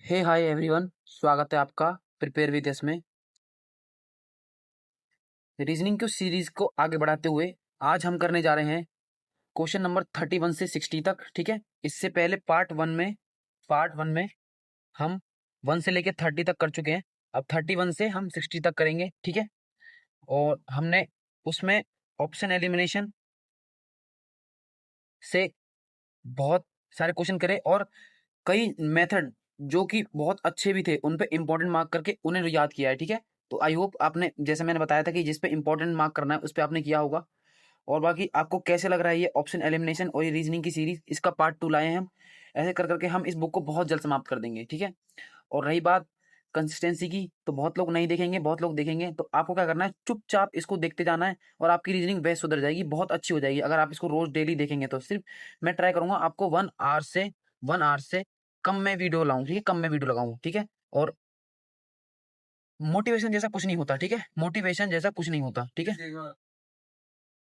हे hi everyone, स्वागत है आपका प्रिपेयर विद यस में। रीजनिंग की सीरीज को आगे बढ़ाते हुए आज हम करने जा रहे हैं क्वेश्चन नंबर 31 से 60 तक। ठीक है, इससे पहले पार्ट वन में हम 1 से लेकर 30 तक कर चुके हैं। अब 31 से हम 60 तक करेंगे। ठीक है, और हमने उसमें ऑप्शन एलिमिनेशन से बहुत सारे क्वेश्चन करे और कई मेथड जो कि बहुत अच्छे भी थे उन पे इंपॉर्टेंट मार्क करके उन्हें याद किया है। ठीक है, तो आई होप आपने, जैसे मैंने बताया था कि जिस पे इंपॉर्टेंट मार्क करना है उस पे आपने किया होगा। और बाकी आपको कैसे लग रहा है ये ऑप्शन एलिमिनेशन और ये रीजनिंग की सीरीज, इसका पार्ट 2 लाए हैं हम। ऐसे कर करके हम इस बुक को बहुत जल्द समाप्त कर देंगे। ठीक है, और रही बात कंसिस्टेंसी की, तो बहुत लोग नहीं देखेंगे, बहुत लोग देखेंगे, तो आपको क्या करना है, चुपचाप इसको देखते जाना है और आपकी रीजनिंग बेस्ट सुधर जाएगी, बहुत अच्छी हो जाएगी अगर आप इसको रोज डेली देखेंगे। तो सिर्फ मैं ट्राई करूंगा आपको 1 आवर से कम में वीडियो लाऊं। ठीक है, कम में वीडियो लगाऊं। ठीक है, और मोटिवेशन जैसा कुछ नहीं होता। ठीक है, मोटिवेशन जैसा कुछ नहीं होता। ठीक है,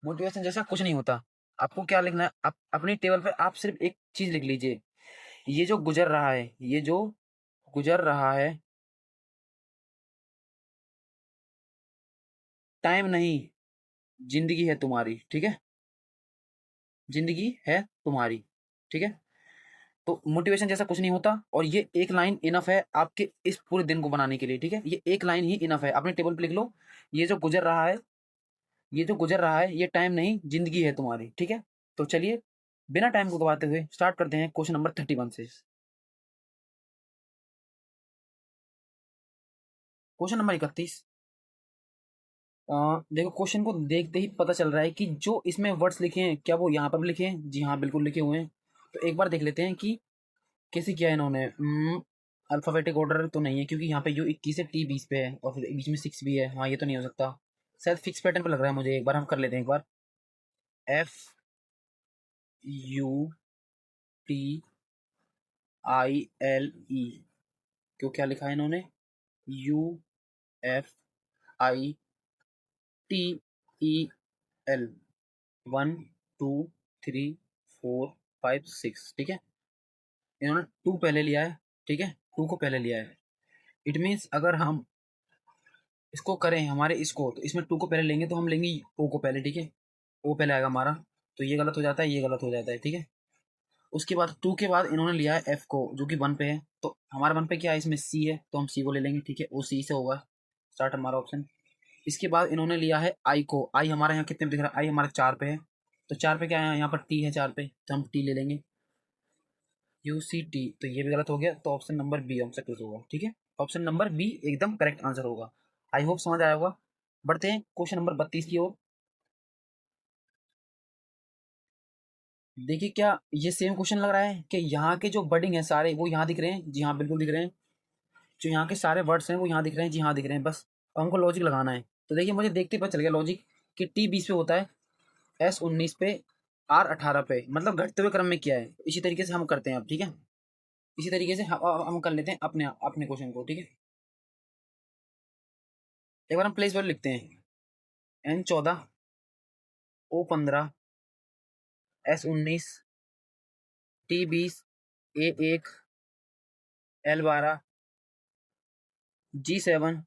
मोटिवेशन जैसा कुछ नहीं होता। आपको क्या लिखना है, आप अपनी टेबल पे आप सिर्फ एक चीज लिख लीजिए, ये जो गुजर रहा है, ये जो गुजर रहा है, टाइम नहीं, जिंदगी है तुम्हारी। ठीक है, जिंदगी है तुम्हारी। ठीक है, तो मोटिवेशन जैसा कुछ नहीं होता और ये एक लाइन इनफ है आपके इस पूरे दिन को बनाने के लिए। ठीक है, ये एक लाइन ही इनफ है, अपने टेबल पे लिख लो, ये जो गुजर रहा है, ये जो गुजर रहा है, ये टाइम नहीं, जिंदगी है तुम्हारी। ठीक है, तो चलिए बिना टाइम को गवाते हुए स्टार्ट करते हैं क्वेश्चन नंबर 31 से। Question number 31। देखो, क्वेश्चन को देखते ही पता चल रहा है कि जो इसमें वर्ड्स लिखे हैं क्या वो यहाँ पर भी लिखे हैं। जी हाँ, बिल्कुल लिखे हुए हैं। तो एक बार देख लेते हैं कि कैसे किया है इन्होंने। अल्फाबेटिक ऑर्डर तो नहीं है क्योंकि यहाँ पे यू 21 है, टी 20 पे है और फिर बीच में 6 भी है। हाँ, ये तो नहीं हो सकता, शायद फिक्स पैटर्न पे लग रहा है मुझे। एक बार हम कर लेते हैं, एक बार। F U T I L E, क्यों क्या लिखा है इन्होंने, U F I T E L, 1 2 3 4 5 6। ठीक है, इन्होंने 2 पहले लिया है। ठीक है, 2 को पहले लिया है। इट मीन्स अगर हम इसको करें हमारे इसको, तो इसमें 2 को पहले लेंगे तो हम लेंगे ओ को पहले। ठीक है, ओ पहले आएगा हमारा, तो ये गलत हो जाता है, ये गलत हो जाता है। ठीक है, उसके बाद 2 के बाद इन्होंने लिया है एफ को जो कि 1 पे है, तो हमारा 1 पे क्या है, इसमें सी है, तो हम सी को ले लेंगे। ठीक है, ओ सी से होगा स्टार्ट हमारा ऑप्शन। इसके बाद इन्होंने लिया है आई को, आई हमारे यहाँ कितने पे दिख रहा है, आई हमारे 4 पे है, तो 4 पे क्या है, यहाँ पर टी है 4 पे, तो हम टी ले लेंगे, यू सी टी। तो ये भी गलत हो गया, तो ऑप्शन नंबर बी हमसे क्लोज होगा। ठीक है, ऑप्शन नंबर बी एकदम करेक्ट आंसर होगा। आई होप समझ आया होगा। बढ़ते हैं क्वेश्चन नंबर 32 की ओर। देखिए, क्या ये सेम क्वेश्चन लग रहा है कि यहाँ के जो वर्डिंग है सारे वो यहाँ दिख रहे हैं। जी हाँ, बिल्कुल दिख रहे हैं। जो यहाँ के सारे वर्ड्स हैं वो यहाँ दिख रहे हैं। जी हाँ, दिख रहे हैं। बस अब हमको लॉजिक लगाना है। तो देखिए, मुझे देखते पता चल गया लॉजिक कि टी 20 पे होता है, एस 19 पे, आर 18 पे, मतलब घटते हुए क्रम में किया है। इसी तरीके से हम करते हैं अब। ठीक है, इसी तरीके से हम कर लेते हैं अपने अपने क्वेश्चन को। ठीक है, एक बार हम प्लेस वैल्यू लिखते हैं। एन 14, ओ 15, एस 19, टी 20, ए 1, एल 12, जी 7,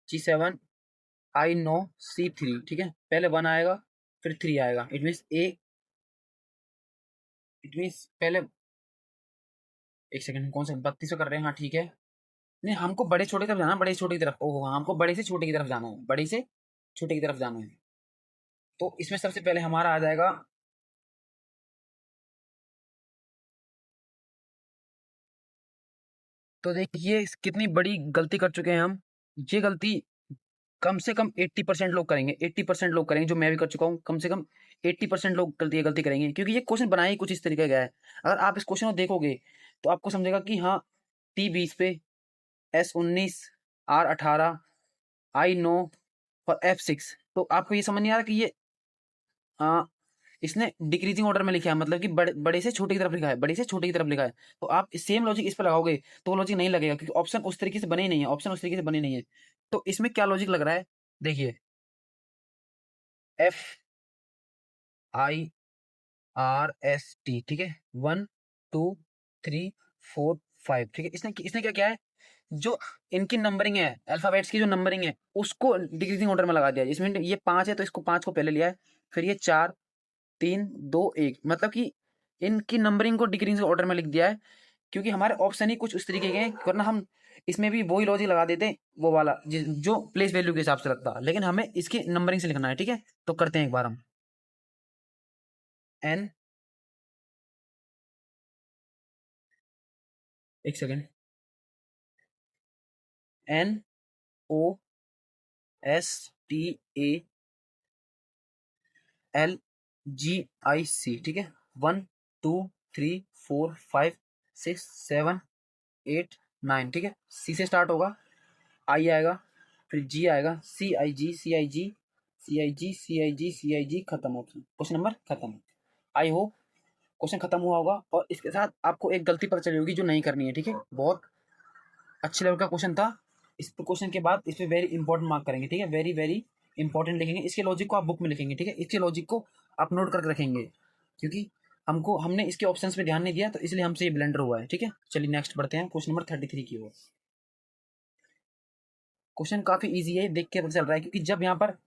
जी 7, आई 9, सी 3। ठीक है, पहले 1 आएगा फिर 3 आएगा। It means A, it means पहले, एक सेकंड, कौन सा 32 कर रहे हैं। हाँ ठीक है, नहीं हमको बड़े छोटे की तरफ जाना है, बड़े से छोटे की तरफ। ओह हाँ, हमको बड़े से छोटे की तरफ जाना है, बड़े से छोटे की तरफ जाना है। तो इसमें सबसे पहले हमारा आ जाएगा, तो देखिए कितनी बड़ी गलती कर चुके हैं हम। ये गलती कम से कम 80% लोग करेंगे, 80% लोग करेंगे, जो मैं भी कर चुका हूँ। कम से कम 80% लोग गलती गलती करेंगे, क्योंकि ये क्वेश्चन बनाया ही कुछ इस तरीके का है। अगर आप इस क्वेश्चन को देखोगे तो आपको समझेगा कि हाँ, टी 20 पे, एस 19, आर 18, आई 9 और एफ 6। तो आपको ये समझ नहीं आ रहा कि ये इसने डिक्रीजिंग ऑर्डर में लिखा है, मतलब कि बड़े बड़े से छोटे की तरफ लिखा है, बड़े से छोटे की तरफ लिखा है। तो आप सेम लॉजिक इस पर लगाओगे तो वो लॉजिक नहीं लगेगा, क्योंकि ऑप्शन उस तरीके से बने ही नहीं है, ऑप्शन उस तरीके से बने नहीं है। तो इसमें क्या लॉजिक लग रहा है, देखिए, F I R S T. ठीक है, 1 2 3 4 5, ठीक है। इसने इसने क्या किया है, जो इनकी नंबरिंग है, अल्फाबेट्स की जो नंबरिंग है उसको डिक्रीजिंग ऑर्डर में लगा दिया। इसमें ये 5 है तो इसको 5 को पहले लिया है, फिर ये 4 3 2 1, मतलब कि इनकी नंबरिंग को डिक्रीजिंग ऑर्डर में लिख दिया है, क्योंकि हमारे ऑप्शन ही कुछ उस तरीके के हैं, वरना हम इसमें भी वही लॉजिक लगा देते, वो वाला जो प्लेस वैल्यू के हिसाब से लगता, लेकिन हमें इसकी नंबरिंग से लिखना है, ठीक है। तो करते हैं एक बार हम, एन, एक second, N O S T A L G I C, ठीक है। 1 2 3 4 5 6 7 8 9, ठीक है। सी से स्टार्ट होगा, आई आएगा, फिर जी आएगा, सी आई जी सी आई जी सी आई जी सी आई जी सी आई जी, खत्म। ऑप्शन, क्वेश्चन नंबर खत्म। आई होप क्वेश्चन खत्म हुआ होगा, और इसके साथ आपको एक गलती पता चली होगी जो नहीं करनी है, ठीक है। बहुत अच्छे लेवल का क्वेश्चन था। इस क्वेश्चन के बाद इस पे वेरी इंपॉर्टेंट मार्क करेंगे, ठीक है, वेरी वेरी इंपॉर्टेंट लिखेंगे। इसके लॉजिक को आप बुक में लिखेंगे, ठीक है, इसके लॉजिक को आप नोट करके रखेंगे, क्योंकि हमने इसके ऑप्शंस पे ध्यान नहीं दिया, तो इसलिए हमसे ये ब्लेंडर हुआ है, ठीक है। चलिए नेक्स्ट बढ़ते हैं क्वेश्चन नंबर 33 की ओर। क्वेश्चन काफी इजी है, देख के पता चल रहा है, क्योंकि जब यहाँ पर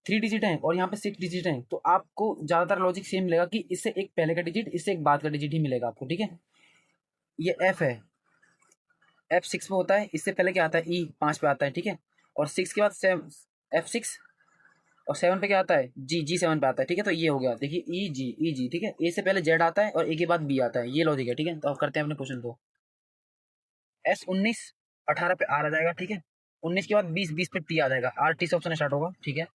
3 डिजिट है और यहाँ पे 6 डिजिट है, तो आपको ज्यादातर लॉजिक सेम मिलेगा कि इससे एक पहले का डिजिट, इससे एक बाद का डिजिट ही मिलेगा आपको, ठीक है। ये एफ है, एफ 6 पे होता है, इससे पहले क्या आता है, ई 5 पे आता है, ठीक है। और 6 के बाद एफ 6, और 7 पे क्या आता है, जी, जी 7 पे आता है, ठीक है। तो ये हो गया, देखिए ई जी, ठीक है। ए से पहले जेड आता है और ए के बाद बी आता है, ये लॉजिक है, ठीक है। तो अब करते हैं अपने क्वेश्चन को। एस 19 18 पे आर आ जाएगा, ठीक है। 19 के बाद 20, 20 पे टी आ जाएगा, आर टी से ऑप्शन स्टार्ट होगा, ठीक है।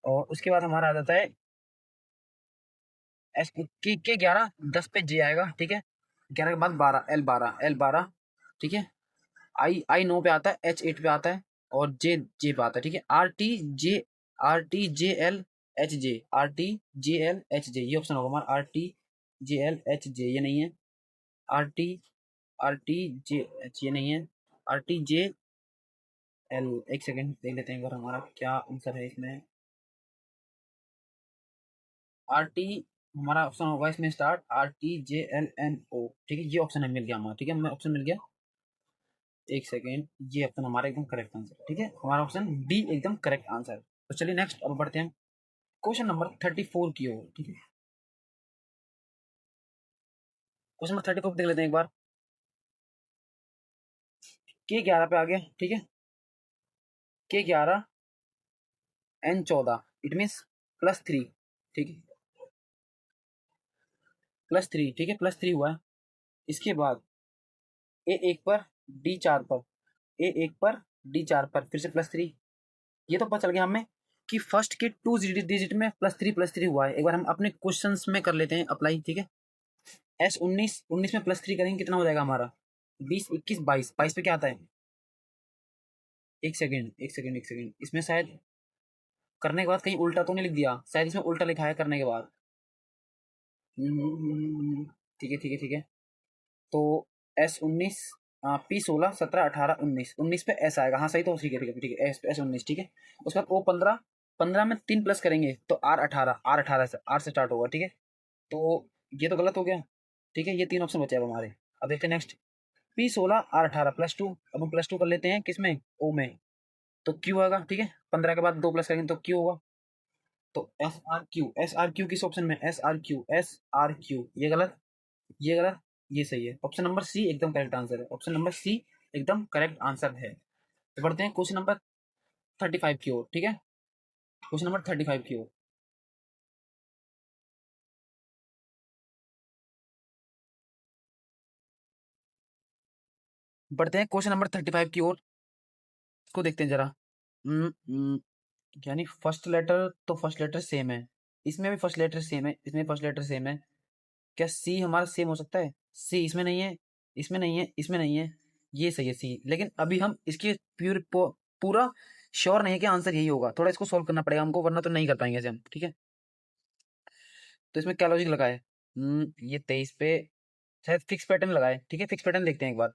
और उसके बाद हमारा आ जाता है एस के 11, 10 पे जे आएगा, ठीक है। 11 के बाद 12, एल 12, ठीक है। आई 9 पे आता है, एच 8 पे आता है, और जे जे पे आता है, ठीक है। Are T J L H J, are T J L H J, ये ऑप्शन होगा हमारा, are T J L H J, ये नहीं है। आर टी आर टी जे एच, ये नहीं है। आर टी जे एल, एक सेकेंड देख लेते हैं एक बार हमारा क्या आंसर है इसमें। आर टी हमारा ऑप्शन होगा इसमें start, R T J L N O, ठीक है। ये ऑप्शन हमें मिल गया हमारा, ठीक है, हमें ऑप्शन मिल गया। एक सेकेंड, ये ऑप्शन हमारा एकदम करेक्ट आंसर, ठीक है, हमारा ऑप्शन डी एकदम करेक्ट आंसर। तो चलिए नेक्स्ट अब बढ़ते हैं क्वेश्चन नंबर 34 की ओर, ठीक है। क्वेश्चन नंबर 34 देख लेते हैं एक बार। के 11 पे आ गया, ठीक है। के 11 एन 14, इट मीन्स +3, ठीक है, +3, ठीक है, +3 हुआ है। इसके बाद ए 1 पर, डी 4 पर, ए 1 पर, डी 4 पर, फिर से +3। ये तो पता चल गया हमें कि फर्स्ट के 2 डिजिट में +3 हुआ है। एक बार हम अपने क्वेश्चंस में कर लेते हैं अप्लाई, ठीक है। एस 19, 19 में +3 करेंगे, कितना हो जाएगा हमारा, 20 21 22, 22 पे क्या आता है, एक सेकेंड एक सेकेंड एक सेकेंड, इसमें शायद करने के बाद कहीं उल्टा तो नहीं लिख दिया, शायद इसमें उल्टा लिखा है करने के बाद। ठीक है ठीक है ठीक है। तो S19, P16 17 18 19, 19 पे S आएगा, हाँ सही, तो ठीक है ठीक है ठीक है, S19, ठीक है। उसके बाद O15, 15 में 3 प्लस करेंगे तो R18 से, R से स्टार्ट होगा, ठीक है। तो ये तो गलत हो गया, ठीक है। ये 3 ऑप्शन बचे अब हमारे। अब देखते हैं नेक्स्ट, P16 R18 +2। अब हम +2 कर लेते हैं किसमें, O में। तो Q आएगा, ठीक है। 15 के बाद 2 प्लस करेंगे तो Q होगा। तो एस आर क्यू किस ऑप्शन में, एस आर क्यू, ये गलत, ये गलत, ये सही है। ऑप्शन नंबर सी एकदम करेक्ट आंसर है, ऑप्शन नंबर सी एकदम करेक्ट आंसर है। तो बढ़ते हैं क्वेश्चन नंबर 35 की ओर, ठीक है। क्वेश्चन नंबर 35 की ओर बढ़ते हैं, क्वेश्चन नंबर 35 की ओर। इसको देखते हैं जरा। हम्म, हम्म, यानी फर्स्ट लेटर सेम है, इसमें भी फर्स्ट लेटर सेम है, इसमें फर्स्ट लेटर सेम है। क्या सी हमारा सेम हो सकता है, सी इसमें नहीं है, इसमें नहीं है, इसमें नहीं है, ये सही है सी। लेकिन अभी हम इसके पूरा श्योर नहीं है कि आंसर यही होगा, थोड़ा इसको सॉल्व करना पड़ेगा हमको, वरना तो नहीं कर पाएंगे ऐसे हम, ठीक है। तो इसमें क्या लॉजिक लगा है, ये 23 पे शायद फिक्स पैटर्न लगाए, ठीक है। फिक्स पैटर्न देखते हैं एक बार,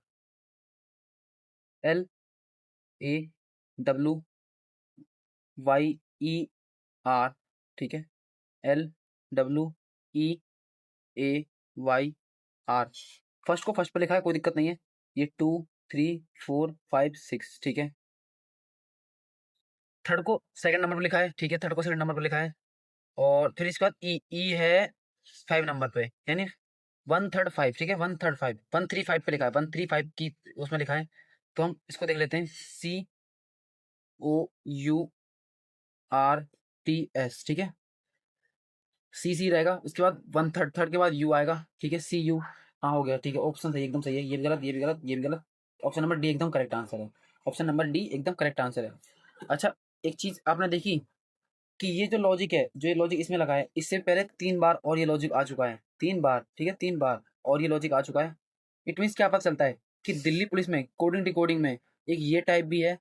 LAWYER, ठीक है, LWEAYR, फर्स्ट को फर्स्ट पे लिखा है, कोई दिक्कत नहीं है। ये 2 3 4 5 6, ठीक है। थर्ड को सेकंड नंबर पे लिखा है, ठीक है, थर्ड को सेकंड नंबर पे लिखा है। और फिर इसके बाद ई है 5 नंबर पे, यानी 135, ठीक है, 135 135 पे लिखा है, 135 की उसमें लिखा है। तो हम इसको देख लेते हैं, COURTS, ठीक है, CC रहेगा। उसके बाद वन थर्ड, थर्ड के बाद U आएगा, ठीक है, CU। हाँ हो गया, ठीक है, ऑप्शन सही, एकदम सही है, ये भी गलत, ये भी गलत, ये भी गलत। ऑप्शन नंबर डी एकदम करेक्ट आंसर है, ऑप्शन नंबर डी एकदम करेक्ट आंसर है। अच्छा, एक चीज आपने देखी कि ये जो लॉजिक है, जो ये लॉजिक इसमें लगा है, इससे पहले 3 बार और ये लॉजिक आ चुका है, 3 बार, ठीक है, 3 बार और ये लॉजिक आ चुका है। इट मीन्स क्या पता चलता है कि दिल्ली पुलिस में कोडिंग डिकोडिंग में एक ये टाइप भी है,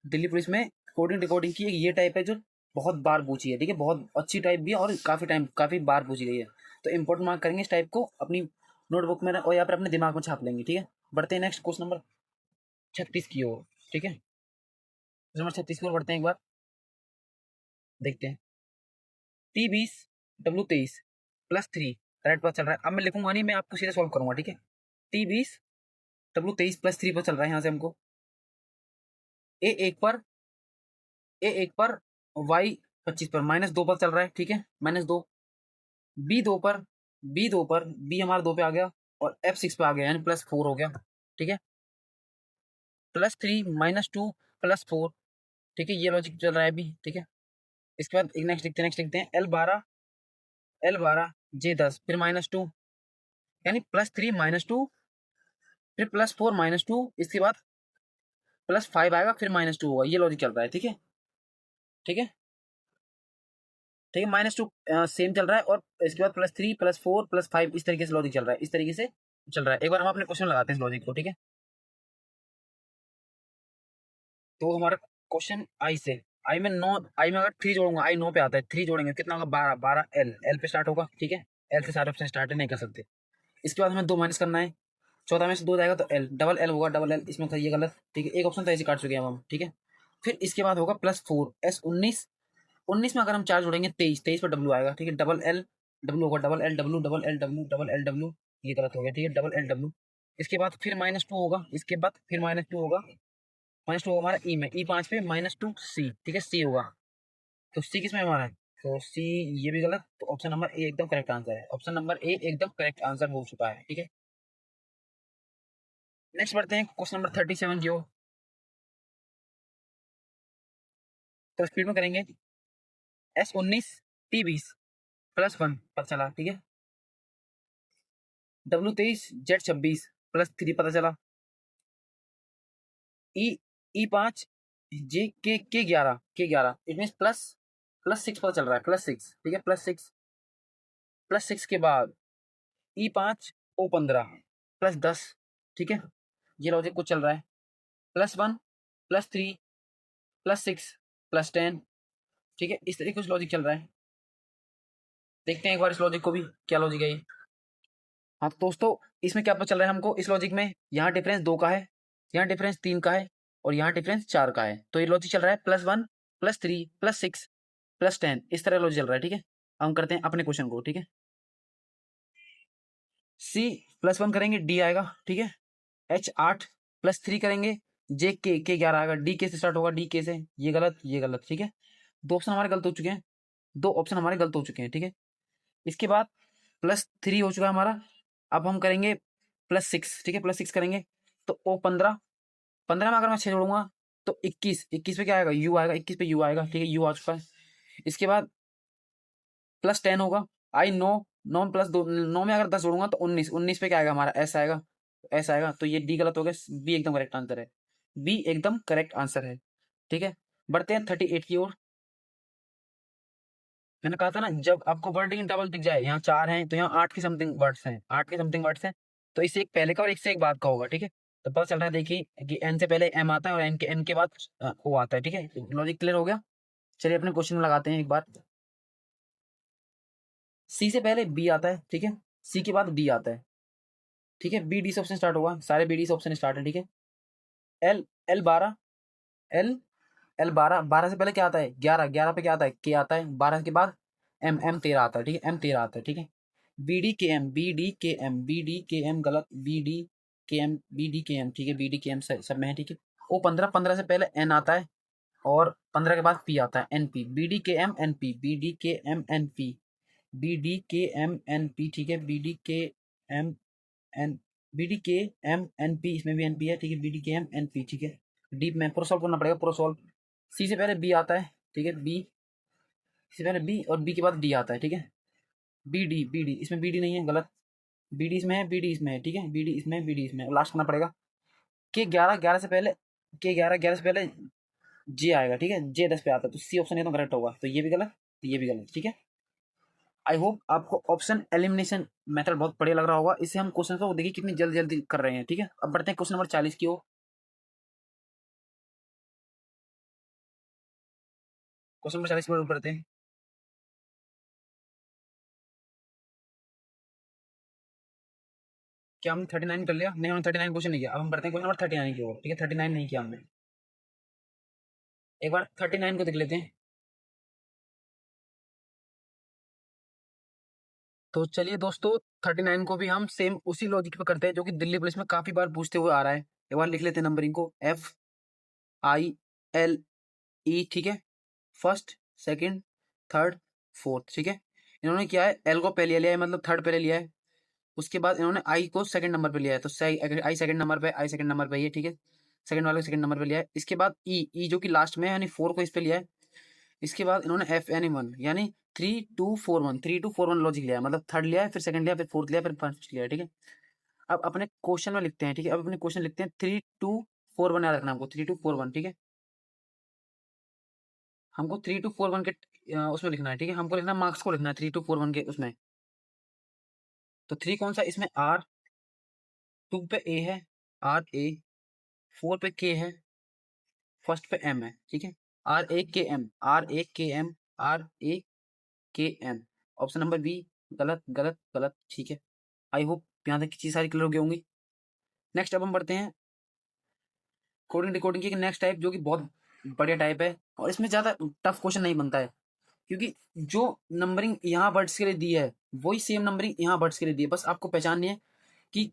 दिल्ली पुलिस में कोडिंग डिकोडिंग की एक ये टाइप है जो बहुत बार पूछी है, ठीक है, बहुत अच्छी टाइप भी है और काफी बार पूछी गई है। तो इंपॉर्टेंट मार्क करेंगे इस टाइप को अपनी नोटबुक में और यहाँ पर अपने दिमाग में छाप लेंगे, ठीक है। बढ़ते हैं नेक्स्ट क्वेश्चन नंबर 36 की ओर, ठीक है, क्वेश्चन नंबर 36 की ओर बढ़ते हैं, एक बार देखते हैं। T20W23 करेक्ट पर चल रहा है। अब मैं लिखूंगा नहीं, मैं आपको सीधे सॉल्व करूंगा, ठीक है। T20W23 पर चल रहा है, यहाँ से हमको A1 पर Y25 पर -2 पर चल रहा है, ठीक है, -2। B2 पर B हमारा 2 पे आ गया और F6 पे आ गया, यानी +4 हो गया, ठीक है। +3 -2 +4, ठीक है, ये लॉजिक चल रहा है अभी, ठीक है। इसके बाद एक नेक्स्ट लिखते हैं L12 J10 फिर -2, यानी +3 -2 फिर +4 -2, इसके बाद +5 आएगा फिर -2 होगा, ये लॉजिक चल रहा है, ठीक है, ठीक है, ठीक है। -2 सेम चल रहा है और इसके बाद +3 +4 +5, इस तरीके से लॉजिक चल रहा है, इस तरीके से चल रहा है। एक बार हम अपने क्वेश्चन लगाते हैं इस लॉजिक को, ठीक है। तो हमारा क्वेश्चन आई से, आई में 9, आई में अगर 3 जोड़ूंगा, आई 9 पे आता है, 3 जोड़ेंगे कितना होगा, 12, 12 एल पे स्टार्ट होगा, ठीक है। एल से सारे ऑप्शन स्टार्ट नहीं कर सकते। इसके बाद हमें 2 माइनस करना है, 14 में से 2 जाएगा तो एल, डबल एल होगा, डबल एल इसमें था, ये गलत, ठीक है, एक ऑप्शन तो ऐसे काट चुके हैं हम, ठीक है। फिर इसके बाद होगा +4 S19, 19 में अगर हम 4 जोड़ेंगे 23, 23 पर डब्ल्यू आएगा, ठीक है, डबल एल डब्ल्यू होगा, double L W double L W double L W, ये गलत हो गया, ठीक है, डबल एल डब्ल्यू। इसके बाद फिर -2 होगा, इसके बाद फिर -2 होगा, -2 होगा हमारा ई में, E5 पे -2 सी, ठीक है, सी होगा। तो सी किसमें हमारा है, तो सी, ये भी गलत, तो ऑप्शन नंबर ए एकदम करेक्ट आंसर है, ऑप्शन नंबर ए एकदम करेक्ट आंसर हो चुका है, ठीक है। नेक्स्ट बढ़ते हैं क्वेश्चन नंबर 37 की ओर, तो स्पीड में करेंगे। S19 T20 +1 पर चला, ठीक है। W23 Z26 +3 पता चला। E5 K11 इट मीन +6 पता चल रहा है, +6, ठीक है, +6 के बाद E5 O15 +10, ठीक है, ये लॉजिक कुछ चल रहा है। +1 +3 +6 +10, ठीक है, इस तरीके कुछ लॉजिक चल रहा है। देखते हैं एक बार इस लॉजिक को भी, क्या लॉजिक है ये। हाँ तो दोस्तों, इसमें क्या पता चल रहा है हमको, इस लॉजिक में यहाँ डिफरेंस 2 का है, यहाँ डिफरेंस 3 का है और यहाँ डिफरेंस 4 का है। तो ये लॉजिक चल रहा है +1 +3 +6 +10, इस तरह लॉजिक चल रहा है, ठीक है। हम करते हैं अपने क्वेश्चन को, ठीक है। C +1 करेंगे D आएगा, ठीक है। H8 +3 करेंगे K11 आएगा, D के से स्टार्ट होगा, D के से, ये गलत, ये गलत, ठीक है। 2 ऑप्शन हमारे गलत हो चुके हैं, 2 ऑप्शन हमारे गलत हो चुके हैं, ठीक है। इसके बाद +3 हो चुका है हमारा, अब हम करेंगे +6, ठीक है, +6 करेंगे तो O15, 15 में अगर मैं 6 जोड़ूंगा तो 21, 21 पे क्या आएगा, U आएगा, 21 पे U आएगा, ठीक है, U आ चुका है। इसके बाद +10 होगा, आई 9, 9 +2, 9 में अगर 10 जोड़ूंगा तो 19, 19 पे क्या आएगा हमारा, S आएगा, S आएगा, तो ये D गलत हो गया, B एकदम करेक्ट आंसर है, B एकदम करेक्ट आंसर है, ठीक है। बढ़ते हैं 38 की ओर। मैंने कहा था ना, जब आपको वर्डिंग डबल दिख जाए, यहाँ 4 हैं तो यहाँ 8 की समथिंग वर्ड्स हैं, 8 के समथिंग वर्ड्स हैं, तो इससे एक पहले का और एक से एक बाद का होगा, ठीक है। तो पता चल रहा है, देखिए कि एन से पहले एम आता है और एन के बाद ओ आता है, ठीक है। लॉजिक क्लियर हो गया। चलिए अपने क्वेश्चन में लगाते हैं एक बार। सी से पहले बी आता है, ठीक है, सी के बाद डी आता है, ठीक है, बी डी से ऑप्शन स्टार्ट होगा, सारे बी डी से ऑप्शन स्टार्ट है, ठीक है। एल L12 एल L12, 12 से पहले क्या आता है, 11, 11 पे क्या आता है, के आता है, 12 के बाद एम 13 आता है, ठीक है, M 13 आता है, ठीक है। B D K M, B D K M, B D K M गलत, B D K M, B D K M, ठीक है, बी डी के एम सब में है, ठीक है। ओ 15, 15 से पहले एन आता है और 15 के बाद पी आता है, N P, B D K M N P, B D K M N P, B D K M N P, ठीक है, B D K M N, B D K M N P, इसमें भी N P है, ठीक है, B D K M N P, ठीक है। Deep में प्रोसॉल्व करना पड़ेगा, प्रोसॉल्व। सी से पहले बी आता है, ठीक है, बी से पहले बी और बी के बाद डी आता है, ठीक है। बी डी, बी डी, इसमें बी डी नहीं है, गलत, बी डी इसमें है, बी डी इसमें है, ठीक है, बी डी इसमें, बी डी इसमें, लास्ट करना पड़ेगा। के 11, 11 से पहले, के 11, 11 से पहले जे आएगा, ठीक है, जे 10 पे आता है, तो सी ऑप्शन ये तो करेक्ट होगा, तो ये भी गलत, तो ये भी गलत, ठीक है। आई होप आपको ऑप्शन एलिमिनेशन मेथड बहुत बढ़िया लग रहा होगा। इससे हम क्वेश्चन को देखिए कितनी जल्दी जल्दी कर रहे हैं, ठीक है। अब बढ़ते हैं क्वेश्चन नंबर 40 की ओर। क्वेश्चन नंबर 40 की ओर बढ़ते हैं। क्या हमने 39 कर लिया? नहीं, हमने 39 क्वेश्चन नहीं किया। अब हम बढ़ते हैं क्वेश्चन नंबर 39 की ओर, ठीक है। 39 नहीं किया हमने, एक बार 39 को देख लेते हैं। तो चलिए दोस्तों, 39 को भी हम सेम उसी लॉजिक पे करते हैं जो कि दिल्ली पुलिस में काफी बार पूछते हुए आ रहा है। एक बार लिख लेते हैं नंबरिंग को, एफ आई एल ई, ठीक है, फर्स्ट, सेकंड, थर्ड, फोर्थ, ठीक है। इन्होंने क्या है, एल को पहले लिया है, मतलब थर्ड पहले लिया है। उसके बाद इन्होंने आई को सेकंड नंबर पे लिया है, तो आई सेकंड नंबर पे, आई सेकंड नंबर पे ये, ठीक है, सेकंड वाले सेकंड नंबर पे लिया है। इसके बाद ई जो कि लास्ट में है, यानी 4 को इस पे लिया है। इसके बाद इन्होंने एफ यानी 1, यानी 3 2 4 1, 3 2 4 1 लॉजिक लिया है, मतलब थर्ड लिया है, फिर सेकंड लिया, फिर फोर्थ लिया, फिर फर्स्ट लिया है, ठीक है। अब अपने क्वेश्चन में लिखते हैं, ठीक है, अब अपने क्वेश्चन लिखते हैं 3 2 4 1, याद रखना हमको 3 2 4 1, ठीक है। हमको 3 2 4 1 के उसमें लिखना है, ठीक है, हमको लिखना मार्क्स को लिखना है 3 2 4 1 के उसमें। तो 3 कौन सा, इसमें आर, 2 पे ए है, आर ए, 4 पे के है, फर्स्ट पे एम है, ठीक है, आर ए के एम, आर ए के एम, आर ए के एम। ऑप्शन नंबर बी गलत, गलत, गलत, ठीक है। आई होप यहाँ तक की चीज सारी क्लियर हो गई होंगी। नेक्स्ट अब हम बढ़ते हैं कोडिंग डिकोडिंग की नेक्स्ट टाइप, जो कि बहुत बढ़िया टाइप है और इसमें ज्यादा टफ क्वेश्चन नहीं बनता है, क्योंकि जो नंबरिंग यहाँ वर्ड्स के लिए दी है वही सेम नंबरिंग यहाँ वर्ड्स के लिए दी है। बस आपको पहचाननी है कि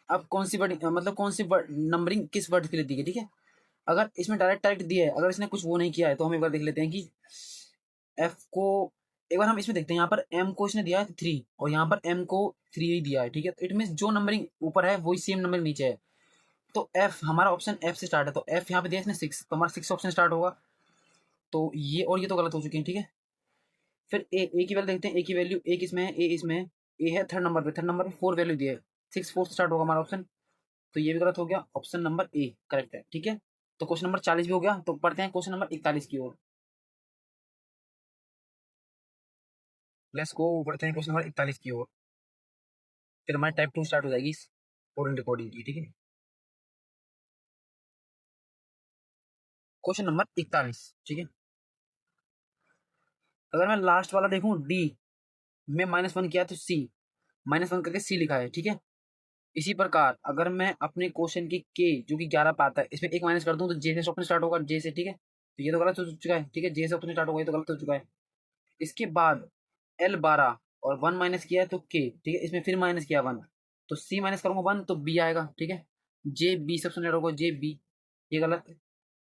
अब कौन सी वर्ड, मतलब कौन सी नंबरिंग किस वर्ड के लिए दी है, ठीक है। अगर इसमें डायरेक्ट डायरेक्ट दिया है, अगर इसने कुछ वो नहीं किया है, तो हम एक बार देख लेते हैं कि एफ को, एक बार हम इसमें देखते हैं, यहाँ पर एम को इसने दिया है 3 और यहाँ पर एम को 3 ही दिया है, ठीक है। तो इट मीन जो नंबरिंग ऊपर है वही सेम नंबरिंग नीचे है। तो एफ, हमारा ऑप्शन एफ से स्टार्ट है, तो एफ यहाँ पे दिया इसने 6, तो हमारा 6 ऑप्शन स्टार्ट होगा। तो ये और ये तो गलत हो चुके हैं, ठीक है। फिर ए की वैल्यू देखते हैं, ए की वैल्यू, ए किसमें है, ए इसमें है, ए है थर्ड नंबर पे, थर्ड नंबर पे 4 वैल्यू दिया है, 6 4 स्टार्ट होगा हमारा ऑप्शन। तो ये भी गलत हो गया, ऑप्शन नंबर ए करेक्ट है, ठीक है। तो क्वेश्चन नंबर 40 भी हो गया। तो पढ़ते हैं क्वेश्चन नंबर 41 की ओर। लेट्स गो, बढ़ते हैं क्वेश्चन नंबर 41 की ओर। फिर हमारी टाइप 2 स्टार्ट हो जाएगी कोडिंग डिकोडिंग की, ठीक है। क्वेश्चन नंबर 41, ठीक है। अगर मैं लास्ट वाला देखूं डी में -1 किया तो सी, -1 करके सी लिखा है, ठीक है। इसी प्रकार अगर मैं अपने क्वेश्चन की के जो कि 11 पे आता है, इसमें एक माइनस कर दूं तो जे से ऑप्शन स्टार्ट होगा, जे से, ठीक है। तो ये तो गलत हो चुका है, ठीक है, जे से ऑप्शन स्टार्ट होगा, ये तो गलत हो चुका है। इसके बाद L12 और 1 माइनस किया है तो के, ठीक है, इसमें फिर माइनस किया 1, तो सी माइनस करूंगा 1 तो बी आएगा, ठीक है। जे बी से ऑप्शन स्टार्ट होगा, जे बी, ये गलत,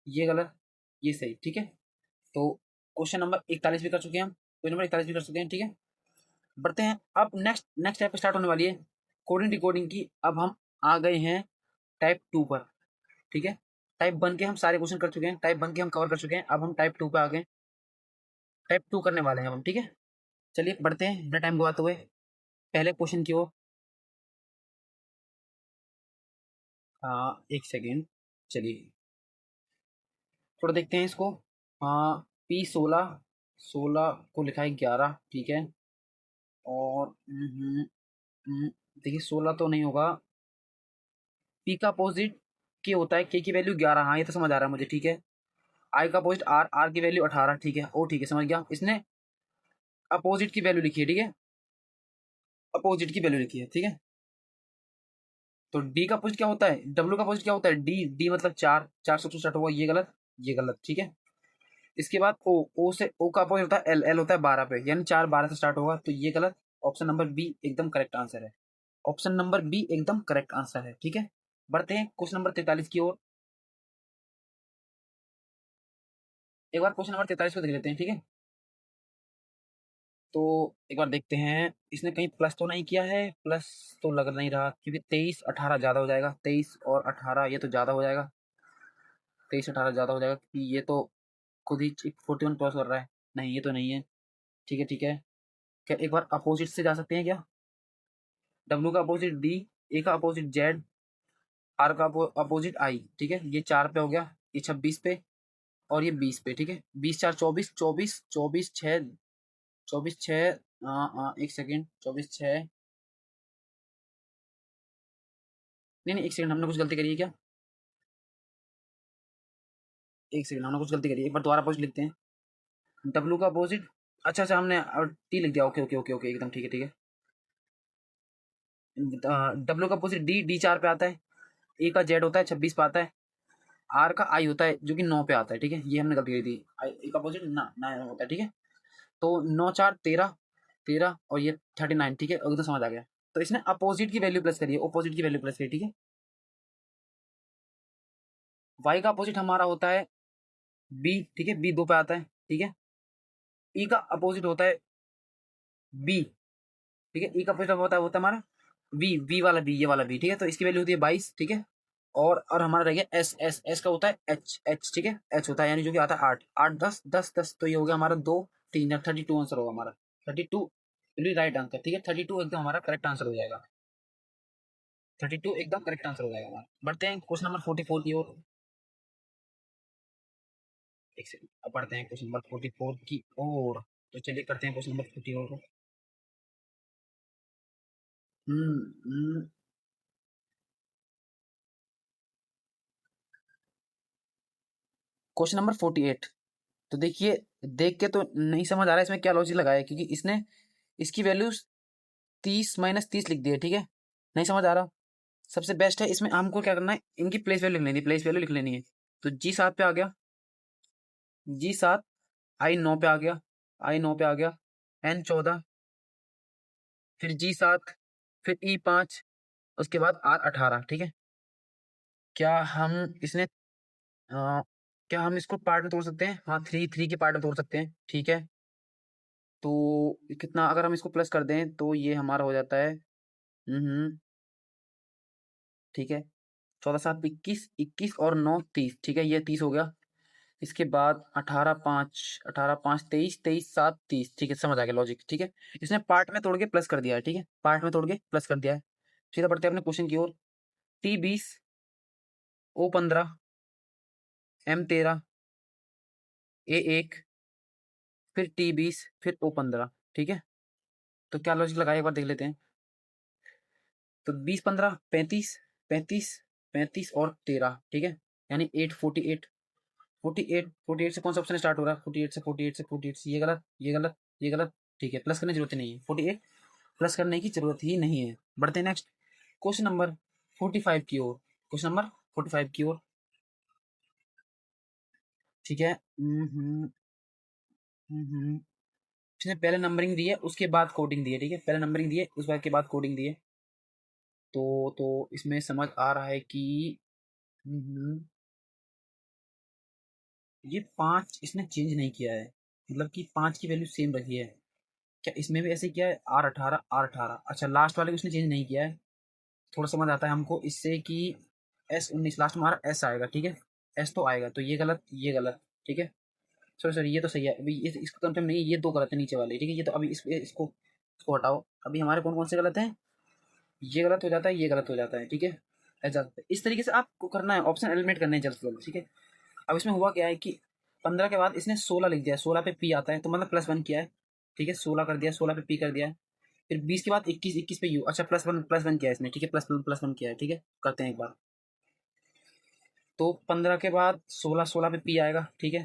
ये गलत, ये सही, ठीक है। तो क्वेश्चन नंबर 41 भी कर चुके हैं हम, क्वेश्चन नंबर 41 भी कर चुके हैं, ठीक है। बढ़ते हैं अब नेक्स्ट नेक्स्ट टाइप स्टार्ट होने वाली है कोडिंग डिकोडिंग की। अब हम आ गए हैं टाइप 2 पर, ठीक है। टाइप 1 के हम सारे क्वेश्चन कर चुके हैं, टाइप 1 के हम कवर कर चुके हैं, अब हम टाइप 2 पे आ गए, टाइप 2 करने वाले हैं अब हम, ठीक है। चलिए बढ़ते हैं बिना टाइम गवाते हुए पहले क्वेश्चन की ओर। एक सेकेंड, चलिए थोड़ा देखते हैं इसको। हाँ, P16, 16 को लिखा है 11, ठीक है। और देखिए 16 तो नहीं होगा, पी का अपोजिट के होता है, के की वैल्यू 11, हाँ ये तो समझ आ रहा है मुझे, ठीक है। आई का अपोजिट आर, आर की वैल्यू 18, ठीक है, ओ ठीक है, समझ गया। इसने अपोजिट की वैल्यू लिखी है, ठीक है, अपोजिट की वैल्यू लिखी है, ठीक है। तो डी का अपोजिट क्या होता है, डब्ल्यू का अपोजिट क्या होता है, डी, डी मतलब 4, 4 से स्टार्ट होगा, ये गलत, ये गलत, ठीक है। इसके बाद ओ, ओ से, ओ का अपोजिट होता है एल, एल होता है 12 पे, यानी 4 12 से स्टार्ट होगा, तो ये गलत, ऑप्शन नंबर बी एकदम करेक्ट आंसर है। ऑप्शन नंबर बी एकदम करेक्ट आंसर है। ठीक है, बढ़ते हैं क्वेश्चन नंबर 43 की ओर। एक बार क्वेश्चन नंबर 43 को देख लेते हैं। ठीक है, तो एक बार देखते हैं इसने कहीं प्लस तो नहीं किया है। प्लस तो लग नहीं रहा, क्योंकि 23 18 ज्यादा हो जाएगा। 23 और 18 ये तो ज्यादा हो जाएगा। 23 18 ज्यादा हो जाएगा, क्योंकि ये तो खुद ही 41 क्रॉस कर रहा है। नहीं, ये तो नहीं है। ठीक है, ठीक है। क्या एक बार अपोजिट से जा सकते हैं क्या? डब्ल्यू का अपोजिट डी, ए का अपोजिट जेड, आर का अपोजिट आई। ठीक है, ये 4 पे हो गया, ये 26 पे, और ये 20 पे। ठीक है, 20 4 24, 24 24 6, 24 6, एक सेकेंड, 24 6, नहीं नहीं, एक सेकंड, हमने कुछ गलती करी है क्या? एक सेकंड, हमने कुछ गलती करी है, एक बार दोबारा अपोजिट लिखते हैं। डब्ल्यू का अपोजिट, अच्छा अच्छा, हमने टी लिख दिया। ओके ओके ओके ओके, एकदम ठीक है, ठीक है। डब्ल्यू का अपोजिट डी, डी 4 पे आता है। ए का जेड होता है, 26 पे आता है। आर का आई होता है, जो कि 9 पे आता है। ठीक है, ये हमने गलती करी थी। ए का अपोजिट ना ना होता है। ठीक है, तो 9 4 13, 13 और ये 39। ठीक है, अगर तो समझ आ गया। तो इसने अपोजिट की वैल्यू प्लस करी है, अपोजिट की वैल्यू प्लस करी। ठीक है, वाई का अपोजिट हमारा होता है बी। ठीक है, बी 2 पे आता है। ठीक है, ई का अपोजिट होता है बी। ठीक है, ई का अपोजिट होता है हमारा वी, वी वाला बी, ये वाला बी। ठीक है, तो इसकी वैल्यू होती है 22। ठीक है, और हमारा रह गया एस, एस, एस का होता है एच, एच। ठीक है, एच होता है, यानी जो कि आता है 8 8 10 10 10। तो ये हो गया हमारा 2 3 32 आंसर होगा हमारा। 32 राइट आंसर। ठीक है, 32 एकदम हमारा करेक्ट आंसर हो जाएगा। 32 एकदम करेक्ट आंसर हो जाएगा हमारा। बढ़ते हैं क्वेश्चन नंबर 44 की ओर। एक सेकंड, अब बढ़ते हैं क्वेश्चन नंबर 44 की ओर। तो चलिए करते हैं क्वेश्चन नंबर 44 को। हम्म क्वेश्चन नंबर 48। तो देखिए, देख के तो नहीं समझ आ रहा है इसमें क्या लॉजिक लगाया है, क्योंकि इसने इसकी वैल्यू 30 - 30 लिख दी है। ठीक है, नहीं समझ आ रहा। सबसे बेस्ट है इसमें हमको क्या करना है, इनकी प्लेस वैल्यू लिख लेनी है, प्लेस वैल्यू लिख लेनी है। तो जी 7 पे आ गया, जी 7, आई 9 पे आ गया, आई 9 पे आ गया, एन 14, फिर जी 7, फिर ई 5, उसके बाद आर 18। ठीक है, क्या हम इसने क्या हम इसको पार्ट में तोड़ सकते हैं? हाँ, 3 3 के पार्ट में तोड़ सकते हैं। ठीक है, तो कितना, अगर हम इसको प्लस कर दें तो ये हमारा हो जाता है। ठीक है, 14 7 21, 21 और 9 30। ठीक है, ये 30 हो गया। इसके बाद 18 5, 18 5 23, 23 7 30। ठीक है, समझ आ गया लॉजिक। ठीक है, इसने पार्ट में तोड़ के प्लस कर दिया है। ठीक है, पार्ट में तोड़ के प्लस कर दिया है। सीधा बढ़ते हैं अपने क्वेश्चन की ओर। टी 20, ओ 15, एम 13, ए 1, फिर टी 20, फिर ओ 15। ठीक है, तो क्या लॉजिक लगाया, एक बार देख लेते हैं। तो 20 15 35, 35 35 और 13। ठीक है, यानी 8 48, 48 48 से कौन सा ऑप्शन स्टार्ट हो रहा है? 48 से, 48 से, 48 से, ये गलत, ये गलत, ये गलत। ठीक है, प्लस करने की जरूरत ही नहीं है। 48 प्लस करने की जरूरत ही नहीं है। बढ़ते हैं नेक्स्ट क्वेश्चन नंबर 45 की ओर। क्वेश्चन नंबर 45 की ओर। ठीक है, इसने पहले नंबरिंग दी है, उसके बाद कोडिंग दी है। ठीक है, पहले नंबरिंग दी है, उस के बाद कोडिंग दी है। तो इसमें समझ आ रहा है कि ये 5 इसने चेंज नहीं किया है, मतलब कि 5 की वैल्यू सेम रखी है। क्या इसमें भी ऐसे किया है? R 18, R 18। अच्छा, लास्ट वाले को उसने चेंज नहीं किया है। थोड़ा समझ आता है हमको इससे कि एस 19 लास्ट में हमारा एस आएगा। ठीक है, एस तो आएगा, तो ये गलत, ये गलत। ठीक है, सॉरी सॉरी, ये तो सही है। अभी इसको कंफर्म नहीं, ये 2 गलत है नीचे वाले। ठीक है, ये तो अभी इसको इसको हटाओ। अभी हमारे कौन कौन से गलत हैं? ये गलत हो जाता है, ये गलत हो जाता है। ठीक है, ऐसा इस तरीके से आपको करना है, ऑप्शन एलिमिनेट करने हैं जल्द से जल्द। ठीक है, अब इसमें हुआ क्या है कि 15 के बाद इसने 16 लिख दिया, 16 पे पी आता है, तो मतलब +1 किया है। ठीक है, 16 कर दिया, 16 पे पी कर दिया है। फिर 20 के बाद 21, 21 पे यू, अच्छा +1 किया है इसने। ठीक है, +1 किया है। ठीक है, करते हैं एक बार। तो 15 के बाद 16, 16 पे पी आएगा। ठीक है,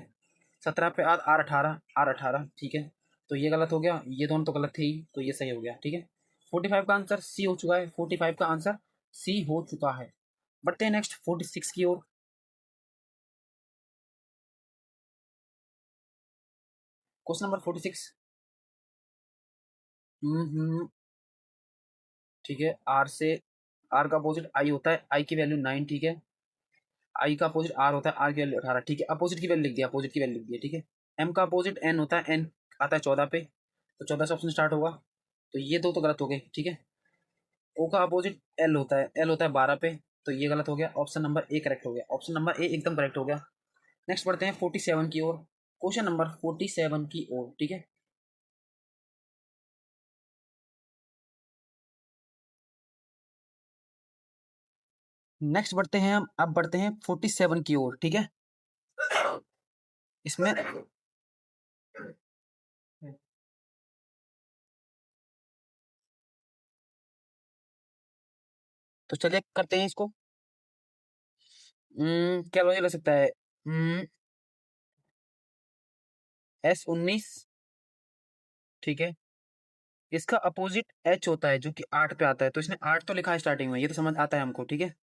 17 पे आर 18, आर 18। ठीक है, तो ये गलत हो गया, ये दोनों तो गलत थे ही, तो ये सही हो गया। ठीक है, 45 का आंसर सी हो चुका है, 45 का आंसर सी हो चुका है। बढ़ते हैं नेक्स्ट 46 की ओर। Question number 46। ठीक है, आर का अपोजिट आई होता है, आई की वैल्यू 9, ठीक है। आई का अपोजिट आर होता है, आर की वैल्यू 18, ठीक है। अपोजिट की वैल्यू लिख दिया, अपोजिट की वैल्यू लिख दिया, ठीक है। एम का अपोजिट एन होता है, एन आता है 14 पे, तो 14 से ऑप्शन स्टार्ट होगा, तो ये दो तो गलत हो गए, ठीक है। ओ का अपोजिट एल होता है, एल होता है 12 पे, तो ये गलत हो गया, ऑप्शन नंबर ए करेक्ट हो गया, ऑप्शन नंबर ए एकदम करेक्ट हो गया। नेक्स्ट बढ़ते हैं 47 की ओर, क्वेश्चन नंबर 47 की ओर, ठीक है। नेक्स्ट बढ़ते हैं हम, अब बढ़ते हैं 47 की ओर, ठीक है। इसमें तो चलिए करते हैं इसको। क्या लॉजिक लग सकता है? S19, ठीक है। इसका अपोजिट H होता है जो कि 8 पे आता है, तो इसने 8 तो लिखा है स्टार्टिंग में, ये तो समझ आता है हमको, ठीक है।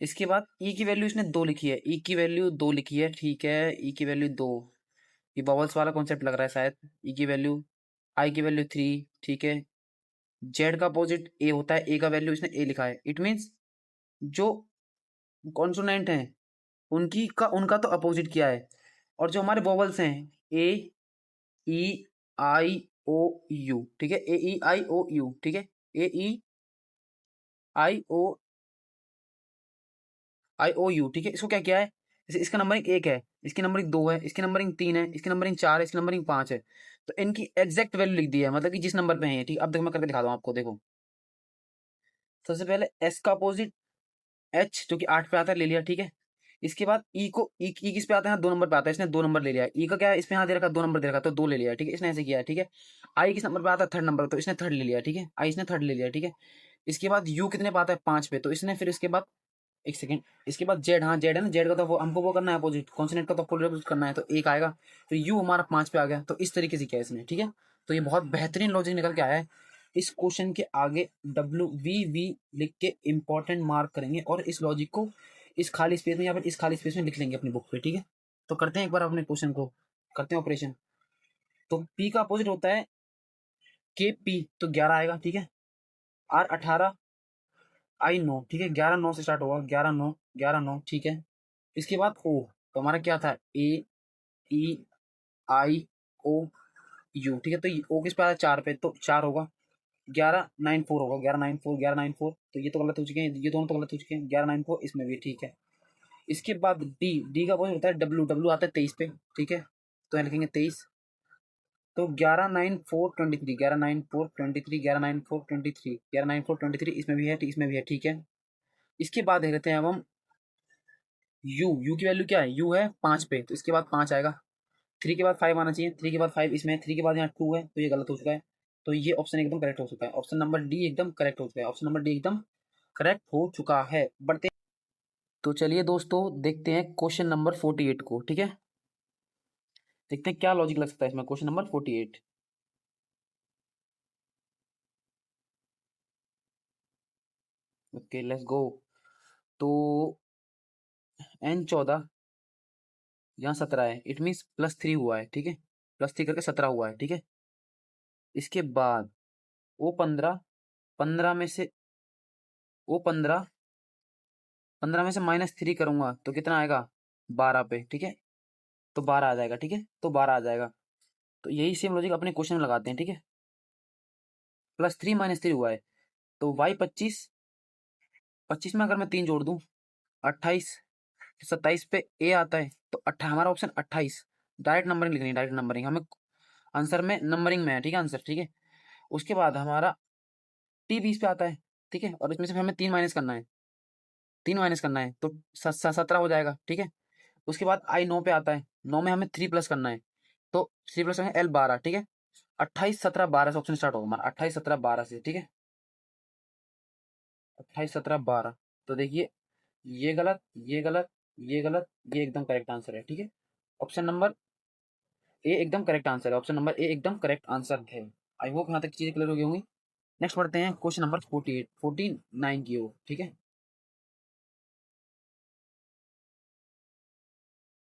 इसके बाद E की वैल्यू इसने 2 लिखी है, E की वैल्यू 2 लिखी है, ठीक है। E की वैल्यू 2, ये बबल्स वाला कॉन्सेप्ट लग रहा है शायद। E की वैल्यू, I की वैल्यू 3, ठीक है। Z का अपोजिट A होता है, A का वैल्यू इसने A लिखा है, इट मीन्स जो कॉन्सोनेंट हैं उनका तो अपोजिट किया है, और जो हमारे वोवल्स हैं ए ई आई ओ यू, ठीक है। ए ई आई ओ यू, ठीक है। ए ई आई ओ आई ओ यू, ठीक है। इसको क्या किया है, जैसे इसका नंबरिंग 1 है, इसकी नंबरिंग 2 है, इसकी नंबरिंग 3 है, इसकी नंबरिंग 4 है, इसकी नंबरिंग 5 है, तो इनकी एग्जैक्ट वैल्यू लिख दी है, मतलब कि जिस नंबर पे है ये, ठीक है। अब देखो मैं करके दिखा दूँ आपको, देखो। सबसे पहले एस का अपोजिट एच जो कि 8 पे आता है, ले लिया, ठीक है। इसके बाद ई किस पे आता है, 2 नंबर पे आता है, इसने 2 नंबर ले लिया। ई का क्या है, इसमें यहाँ दे रखा 2 नंबर दे रखा, तो 2 ले लिया, ठीक है। इसने ऐसे किया है, ठीक है। आई किस नंबर पे आता है, 3rd नंबर, तो इसने 3rd ले लिया, ठीक है। आई इसने 3rd ले लिया, ठीक है। इसके बाद यू कितने पे आता है, 5 पे, तो इसने फिर इसके बाद एक सेकंड, इसके बाद जेड, हाँ जेड है ना, जेड का तो वो हमको वो करना है अपोजिट, कॉन्सोनेंट का तो अपोजिट करना है, तो एक आएगा, तो यू हमारा 5 पे आ गया, तो इस तरीके से किया इसने, ठीक है। तो ये बहुत बेहतरीन लॉजिक निकल के आया है। इस क्वेश्चन के आगे WVV लिख के इंपॉर्टेंट मार्क करेंगे, और इस लॉजिक को इस खाली स्पेस में या फिर इस खाली स्पेस में लिख लेंगे अपनी बुक पे, ठीक है। तो करते हैं एक बार अपने क्वेश्चन को, करते हैं ऑपरेशन। तो पी का अपोजिट होता है के पी, तो 11 आएगा, ठीक है। आर 18, आई 9, ठीक है। 11 9 से स्टार्ट होगा, 11 9, 11 9, ठीक है। इसके बाद ओ, तो हमारा क्या था, ए ई आई ओ यू, ठीक है। तो ओ किस पे आया, 4 पे, तो 4 होगा। 11 9 4 होगा, 11 9 4, 11 9 4, तो ये तो गलत हो चुके हैं, ये दोनों तो गलत हो चुके हैं, 11 9 4 इसमें भी, ठीक है। इसके बाद डी, डी का अपोजिट होता है डब्ल्यू, डब्ल्यू आता है 23 पे, ठीक है। तो यहाँ लिखेंगे 23, तो 11 9 4 23, 11 9 4 23, 11 9 4 23, 11 9 4 23, इसमें भी है, इसमें भी है, ठीक है। इसके बाद देख लेते हैं अब हम यू, यू की वैल्यू क्या है, यू है 5 पे, तो इसके बाद 5 आएगा। 3 के बाद 5 आना चाहिए, 3 के बाद 5 इसमें है, 3 के बाद यहाँ 2 है, तो ये गलत हो चुका है। तो ये ऑप्शन एकदम करेक्ट हो चुका है, ऑप्शन नंबर डी एकदम करेक्ट हो चुका है, ऑप्शन नंबर डी एकदम करेक्ट हो चुका है। बढ़ते, तो चलिए दोस्तों देखते हैं क्वेश्चन नंबर 48 को, ठीक है। देखते हैं क्या लॉजिक लग सकता है इसमें, question number 48। Okay let's go. तो N14 यहाँ 17 है, इट मीन्स +3 हुआ है, ठीक है। +3 करके 17 हुआ है, ठीक है। इसके बाद O15, 15 में से O15, 15 में से -3 करूंगा तो कितना आएगा, 12 पे, ठीक है। तो 12 आ जाएगा, ठीक है, तो 12 आ जाएगा। तो यही सेम लॉजिक अपने क्वेश्चन में लगाते हैं, ठीक है। +3 -3 हुआ है, तो Y25, 25 में अगर मैं 3 जोड़ दूं 28, 27 पे ए आता है, तो हमारा ऑप्शन 28, डायरेक्ट नंबरिंग लिखनी है, डायरेक्ट नंबरिंग हमें आंसर में, नंबरिंग में है, ठीक है आंसर, ठीक है। उसके बाद हमारा टी 20 पे आता है, ठीक है, और इसमें से हमें 3 माइनस करना है, 3 माइनस करना है, तो 17 हो जाएगा, ठीक है। उसके बाद आई 9 पे आता है, 9 में हमें 3 प्लस करना है, तो 3 प्लस L 12, ठीक है। 28 17 12 से ऑप्शन स्टार्ट होगा हमारा, 28 17 12 से, ठीक है। 28 17 12, तो देखिए ये गलत, ये गलत, ये गलत, ये एकदम करेक्ट आंसर है, ठीक है। ऑप्शन नंबर ए एकदम करेक्ट आंसर है, ऑप्शन नंबर ए एकदम करेक्ट आंसर है। आई होप यहाँ तक चीजें क्लियर हो गई होंगी। नेक्स्ट बढ़ते हैं क्वेश्चन नंबर 48, 49 की ओर, ठीक है।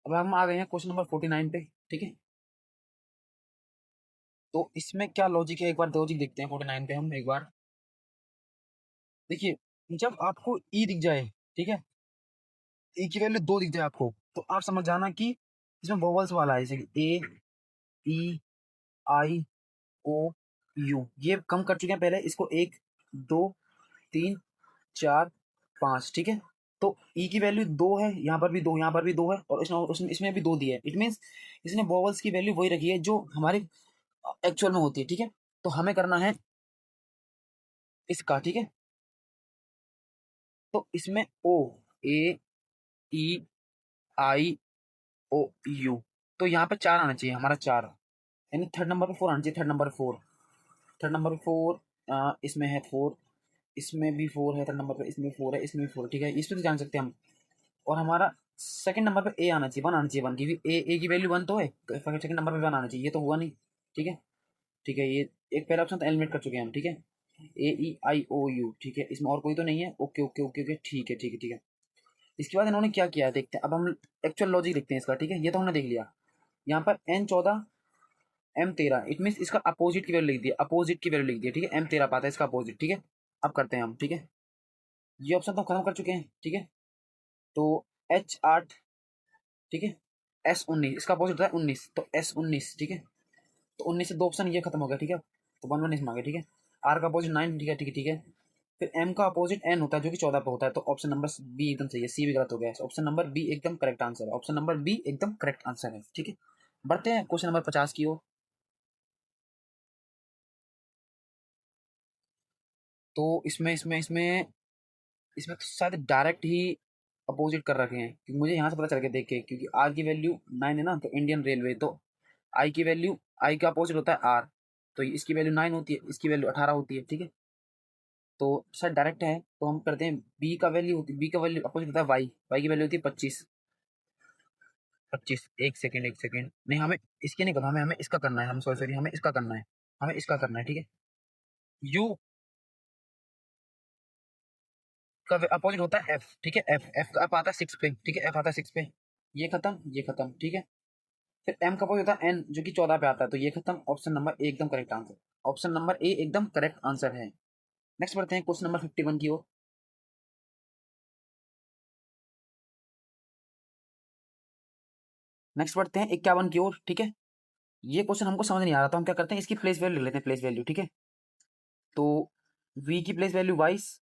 अब हम आ गए हैं क्वेश्चन नंबर 49 पे, ठीक है। तो इसमें क्या लॉजिक है, एक बार लॉजिक देखते हैं 49 पे हम एक बार। देखिए, जब आपको ई दिख जाए, ठीक है, ई की वैल्यू 2 दिख जाए आपको, तो आप समझ जाना कि इसमें वोवल्स वाला है, जैसे ए, ई, आई, ओ, यू। ये कम कर चुके हैं पहले इसको, 1 2 3 4 5, ठीक है। तो ई की वैल्यू 2 है, यहाँ पर भी 2, यहाँ पर भी 2 है, और इसमें भी 2 दिया है। इट मीन्स इसने वोवल्स की वैल्यू वही रखी है जो हमारे एक्चुअल में होती है, ठीक है। तो हमें करना है इसका, ठीक है। तो इसमें ओ, ए, ई, आई, ओ, यू, तो यहाँ पे 4 आना चाहिए हमारा, 4, यानी थर्ड नंबर पे 4 आना चाहिए, थर्ड नंबर 4, थर्ड नंबर 4, इसमें है 4, इसमें भी 4 है, थर्ड नंबर पे इसमें 4 है, इसमें भी 4, ठीक है, इस पे तो जान सकते हैं हम। और हमारा सेकंड नंबर पे ए आना चाहिए, 1 आना चाहिए, 1, क्योंकि ए की वैल्यू 1 तो है, तो सेकंड नंबर पे 1 आना चाहिए, ये तो हुआ नहीं, ठीक है। ठीक है, ये एक पहला ऑप्शन तो एलिमिनेट कर चुके हैं हम, ठीक है। ए, ई, आई, ओ, यू, ठीक है, इसमें और कोई तो नहीं है, ओके ओके ओके ओके, ठीक है ठीक है ठीक है। इसके बाद इन्होंने क्या किया है देखते हैं, अब हम एक्चुअल लॉजिक देखते हैं इसका, ठीक है। ये तो हमने देख लिया, यहाँ पर N14 M13, इट मीन इसका अपोजिट की वैल्यू लिख दिया, अपोजिट की वैल्यू लिख दिया, ठीक है। M13 पाता है इसका अपोजिट, ठीक है। अब करते हैं हम, ठीक है। ये ऑप्शन तो खत्म कर चुके हैं, ठीक है। तो H8, ठीक है, S19, इसका अपोजिट होता है 19, तो S19, ठीक है। तो 19 से 2 ऑप्शन ये खत्म हो गया, ठीक है। तो 1 1 इसमें आ गया, ठीक है। R का अपोजिट 9, ठीक है ठीक है ठीक है। फिर M का अपोजिट N होता है जो कि 14 पे होता है, तो ऑप्शन नंबर बी एकदम सही है, सी भी गलत हो गया है, ऑप्शन नंबर बी एकदम करेक्ट आंसर है, ऑप्शन नंबर बी एकदम करेक्ट आंसर है, ठीक है। बढ़ते हैं क्वेश्चन नंबर 50 की ओर। तो इसमें तो शायद डायरेक्ट ही अपोजिट कर रखे हैं, क्योंकि मुझे यहाँ से पता चल गया देख के, क्योंकि आर की वैल्यू 9 है ना, तो इंडियन रेलवे, तो आई की वैल्यू, आई का अपोजिट होता है आर, तो इसकी वैल्यू 9 होती है, इसकी वैल्यू 18 होती है, ठीक है। तो शायद डायरेक्ट है, तो हम करते हैं बी का वैल्यू अपोजिट होता है वाई, वाई की वैल्यू होती है 25, 25, एक सेकेंड एक सेकेंड, नहीं हमें इसके नहीं करना, हमें हमें इसका करना है, हम सॉरी सॉरी, हमें इसका करना है, हमें इसका करना है, ठीक है। यू का अपोजिट होता है एफ, ठीक है, एफ, एफ का आता है 6 पे, ठीक है, एफ आता है 6 पे, ये खत्म, ठीक है। फिर एम का अपोजिट होता है एन, जो कि 14 पे आता है, तो ये खत्म, ऑप्शन नंबर ए एकदम correct answer, option number A एकदम करेक्ट आंसर है। नेक्स्ट बढ़ते हैं क्वेश्चन नंबर 51 की ओर। नेक्स्ट बढ़ते हैं 51 की ओर, ठीक है। ये क्वेश्चन हमको समझ नहीं आ रहा, तो हम क्या करते हैं, इसकी प्लेस वैल्यू ले लेते हैं, प्लेस वैल्यू, ठीक है। तो v की प्लेस वैल्यू 22,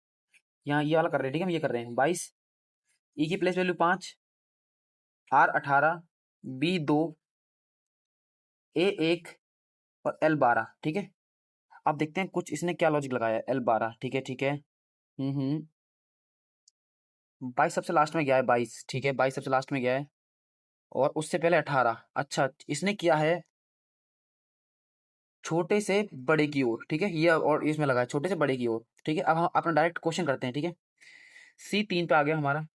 यहाँ ये वाला कर रहे हैं, ठीक है, हम ये कर रहे हैं 22, ई की प्लेस वैल्यू 5, आर 18, बी 2, ए 1, और एल 12, ठीक है। अब देखते हैं कुछ इसने क्या लॉजिक लगाया है, एल 12, ठीक है ठीक है। 22 सबसे लास्ट में गया है, 22, ठीक है, 22 सबसे लास्ट में गया है, और उससे पहले 18, अच्छा इसने किया है छोटे से बड़े की ओर, ठीक है, ये और इसमें लगा है छोटे से बड़े की ओर, ठीक है। अब हम अपना डायरेक्ट क्वेश्चन करते हैं, ठीक है। C3 पे आ गया हमारा,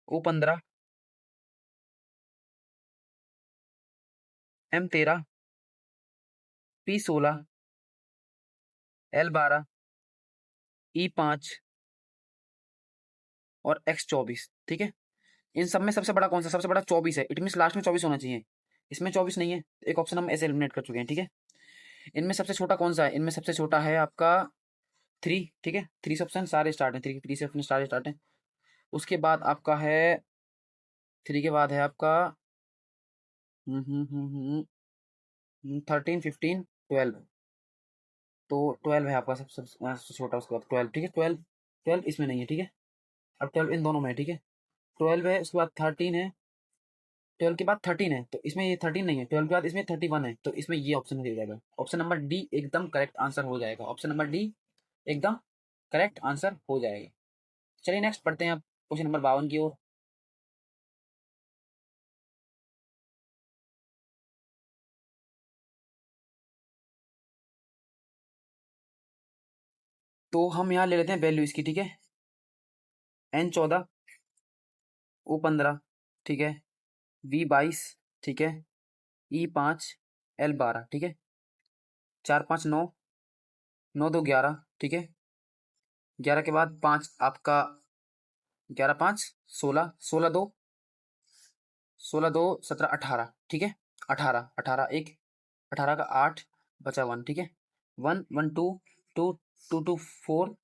O15, M13, P16, L12, E5 और X24, ठीक है। इन सब में सबसे बड़ा कौन सा, सबसे बड़ा 24 है, इट मीन लास्ट में 24 होना चाहिए, इसमें 24 नहीं है, एक ऑप्शन हम ऐसे एलिमिनेट कर चुके हैं, ठीक है। इनमें सबसे छोटा कौन सा है, इनमें सबसे छोटा है आपका 3, ठीक है, 3 से ऑप्शन सारे स्टार्ट हैं, 3 से ऑप्शन सारे स्टार्ट हैं। उसके बाद आपका है 3 के बाद है आपका 13 15 12, तो 12 है आपका सबसे छोटा, उसके बाद 12, ठीक है, 12, 12 इसमें नहीं है, ठीक है। अब 12 इन दोनों में है, ठीक है, 12 है, उसके बाद 13 है, 12 के बाद 13 है, तो इसमें ये 13 नहीं है, 12 के बाद इसमें 31 है, तो इसमें ये ऑप्शन हो जाएगा, ऑप्शन नंबर डी एकदम करेक्ट आंसर हो जाएगा, ऑप्शन नंबर डी एकदम करेक्ट आंसर हो जाएगा। चलिए नेक्स्ट पढ़ते हैं आप क्वेश्चन नंबर 52 की ओर। तो हम यहाँ ले लेते हैं वैल्यू इसकी, ठीक है। N14, O15, ठीक है, V22, ठीक है, E5, L12, ठीक है, 4 5 9, 9 2 11, ठीक है, 11 के बाद 5 आपका, 11 5 16, 16 2, 16 2 17 18, ठीक है, 18 18 1, 18 का 8 बचा 1, ठीक है। 1 1 2 2 2 2 4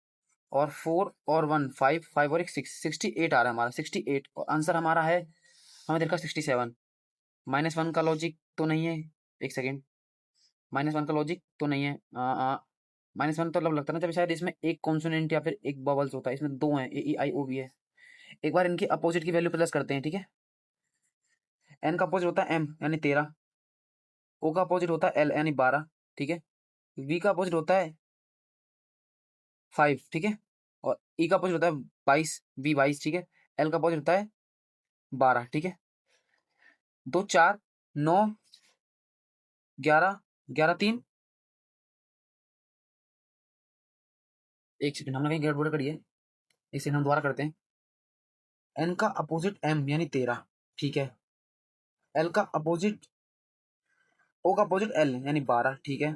और 4 और 1 5 5 और एक 6 68 आ रहा है हमारा, 68। और आंसर हमारा है, हमें देखा 67। -1 का लॉजिक तो नहीं है, एक सेकेंड, -1 का लॉजिक तो नहीं है। -1 तो लगता है ना जब शायद इसमें एक कॉन्सोनेंट या फिर एक बबल्स होता है, इसमें दो हैं, ए ई आई ओ भी है। एक बार इनकी अपोजिट की वैल्यू प्लस करते हैं, ठीक है। एन का अपोजिट होता है एम यानी 13, ओ का अपोजिट होता है एल यानी 12, ठीक है। वी का अपोजिट होता है 5, ठीक है। और ई का अपोजिट होता है 22, वी 22, ठीक है। एल का अपोजिट होता है 12, ठीक है। 2 4 9 11 11 3, एक सेकंड, हमने कहीं गड़बड़ करी है, एक सेकंड हम दोबारा करते हैं। एन का अपोजिट एम यानी 13, ठीक है। एल का अपोजिट, ओ का अपोजिट एल यानी 12, ठीक है।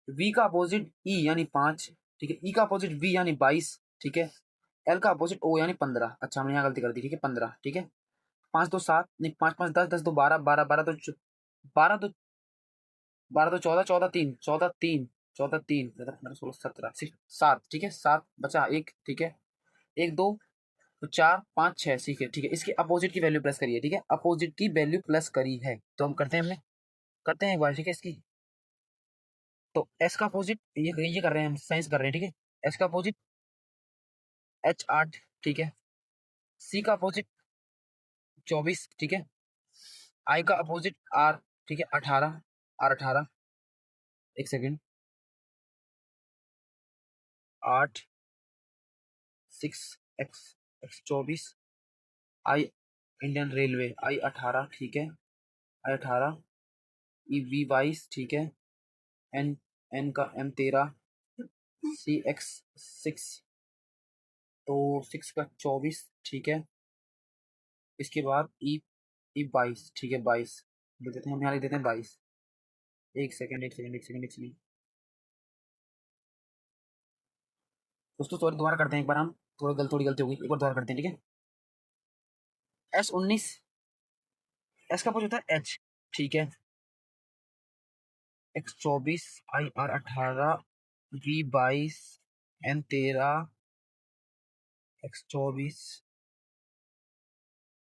वी का अपोजिट ई यानी 5, ठीक है। ई का अपोजिट वी यानी 22, ठीक है। एल का अपोजिट ओ यानी 15। अच्छा हमने यहाँ गलती कर दी, ठीक है, 15, ठीक है। 5 2 7, नहीं 5 5 10 10 2 12 12 12 तो 12 तो 12 तो 14 14 3 14 3 14 3 15 16 17 7, ठीक है। 7 बचा एक, ठीक है। 1 2 तो 4 5 6, ठीक है। इसके अपोजिट की वैल्यू प्लस करिए, ठीक है। अपोजिट की वैल्यू प्लस करी है तो हम करते हैं, हमने करते हैं एक बार, ठीक है। इसकी तो एस का अपोजिट, ये कर रहे हैं हम, साइंस कर रहे हैं, ठीक है। एस का अपोजिट एच 8, ठीक है। सी का अपोजिट 24, ठीक है। आई का अपोजिट आर, ठीक है, 18, आर 18, एक सेकेंड, 8 6 एक्स एक्स 24, आई इंडियन रेलवे आई 18, ठीक है। आई 18, ई वी 22, ठीक है। एन एन का एम 13, सी एक्स 6, तो 6 का 24, ठीक है। इसके बाद ई ई 22, ठीक है, 22 लिख देते हैं हम, यहाँ लिख देते हैं 22। एक सेकेंड एक सेकेंड एक सेकेंड एक सेकेंड दोस्तों, सॉरी, दोबारा करते हैं एक बार हम, थोड़ी गलती होगी, एक बार दोबारा करते हैं, ठीक है। एस 19, एस का कुछ होता है एच, ठीक है। X 24, I R 18, V 22, N 13, X 24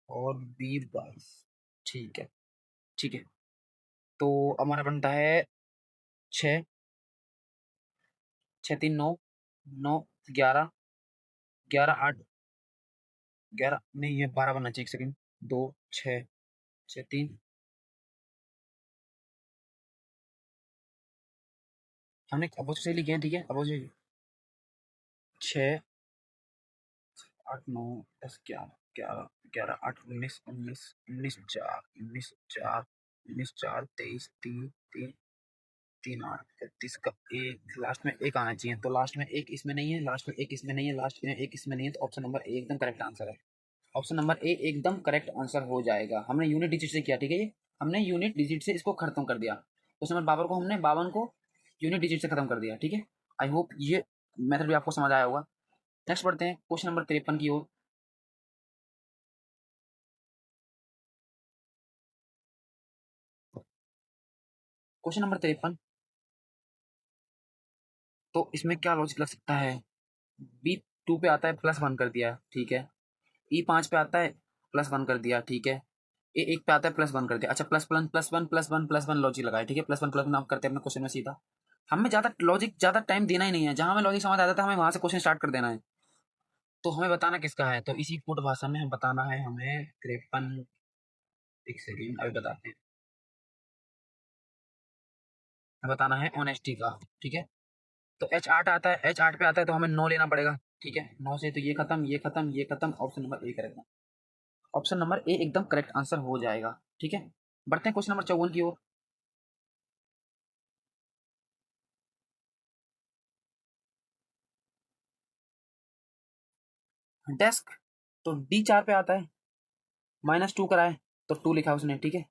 और बी 22, ठीक है, ठीक है। तो हमारा बनता है 6 6 3 9 9 11 11 8 11 नहीं, ये 12 बनना चाहिए, एक सेकंड, 2 6 6 3, हमने अपोजिट से लिखे हैं, ठीक है। अपोजिट 6 8 9 10 11 11 11 8 19 19 19 4 19 4 19 4 23 3 3 3 8 33 का एक लास्ट में एक आना चाहिए, तो लास्ट में एक इसमें नहीं है, लास्ट में एक इसमें नहीं है, लास्ट में एक इसमें नहीं है, तो ऑप्शन नंबर ए एकदम करेक्ट आंसर है। ऑप्शन नंबर ए एकदम करेक्ट आंसर हो जाएगा। हमने यूनिट डिजिट से किया, ठीक है। ये हमने यूनिट डिजिट से इसको खत्म कर दिया। क्वेश्चन नंबर बाबर को हमने 52 को यूनिट डिजिट से खत्म कर दिया, ठीक है। आई होप ये मेथड भी आपको समझ आया होगा। नेक्स्ट बढ़ते हैं क्वेश्चन नंबर 53 की ओर। क्वेश्चन नंबर 53, तो इसमें क्या लॉजिक लग सकता है। बी 2 पे आता है +1 कर दिया, ठीक है। ई 5 पे आता है +1 कर दिया, ठीक है। ए 1 पे आता है +1 कर दिया। अच्छा, +1 लॉजिक लगाए, ठीक है। +1 आप करते हैं अपने क्वेश्चन में सीधा। हमें ज़्यादा लॉजिक, ज़्यादा टाइम देना ही नहीं है, जहां हमें लॉजिक समझ आ जाता है हमें वहां से क्वेश्चन स्टार्ट कर देना है। तो हमें बताना किसका है, तो इसी कोड भाषा में हम बताना है हमें 53, एक सेकेंड अभी बताते हैं, हमें बताना है ऑनेस्टी का, ठीक है। तो H8 आता है, H8 पे आता है तो हमें 9 लेना पड़ेगा, ठीक है। 9 से तो ये खत्म ये खत्म ये खत्म, option number A correct, option number A एकदम करेक्ट आंसर हो जाएगा, ठीक है। बढ़ते हैं क्वेश्चन नंबर 54 की ओर। डेस्क, तो D4 पे आता है, -2 कराए तो 2 लिखा है उसने, ठीक है।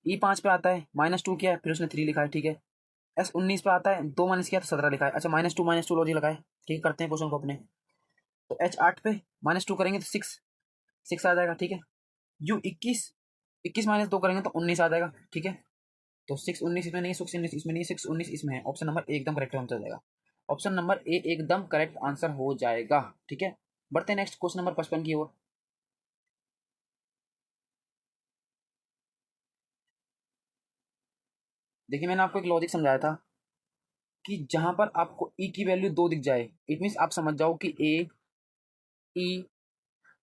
E5 पे आता है, -2 किया है फिर उसने 3 लिखा है, ठीक है। S19 पे आता है, 2 माइनस किया तो 17 लिखा है। अच्छा, -2 लॉजिक लगाए, ठीक है। करते हैं क्वेश्चन को अपने, तो H8 पे -2 करेंगे तो 6 6 आ जाएगा, ठीक है। U 21 21 -2 करेंगे तो 19 आ जाएगा, ठीक है। तो 6 19 इसमें नहीं है, 6 19 इसमें नहीं है, 6 19 इसमें है। ऑप्शन नंबर ए एकदम करेक्ट आंसर हो जाएगा। ऑप्शन नंबर ए एकदम करेक्ट आंसर हो जाएगा। ठीक है, बढ़ते हैं नेक्स्ट क्वेश्चन नंबर 55 की ओर। देखिए मैंने आपको एक लॉजिक समझाया था कि जहां पर आपको ई की वैल्यू 2 दिख जाए, इट मीन्स आप समझ जाओ कि ए ई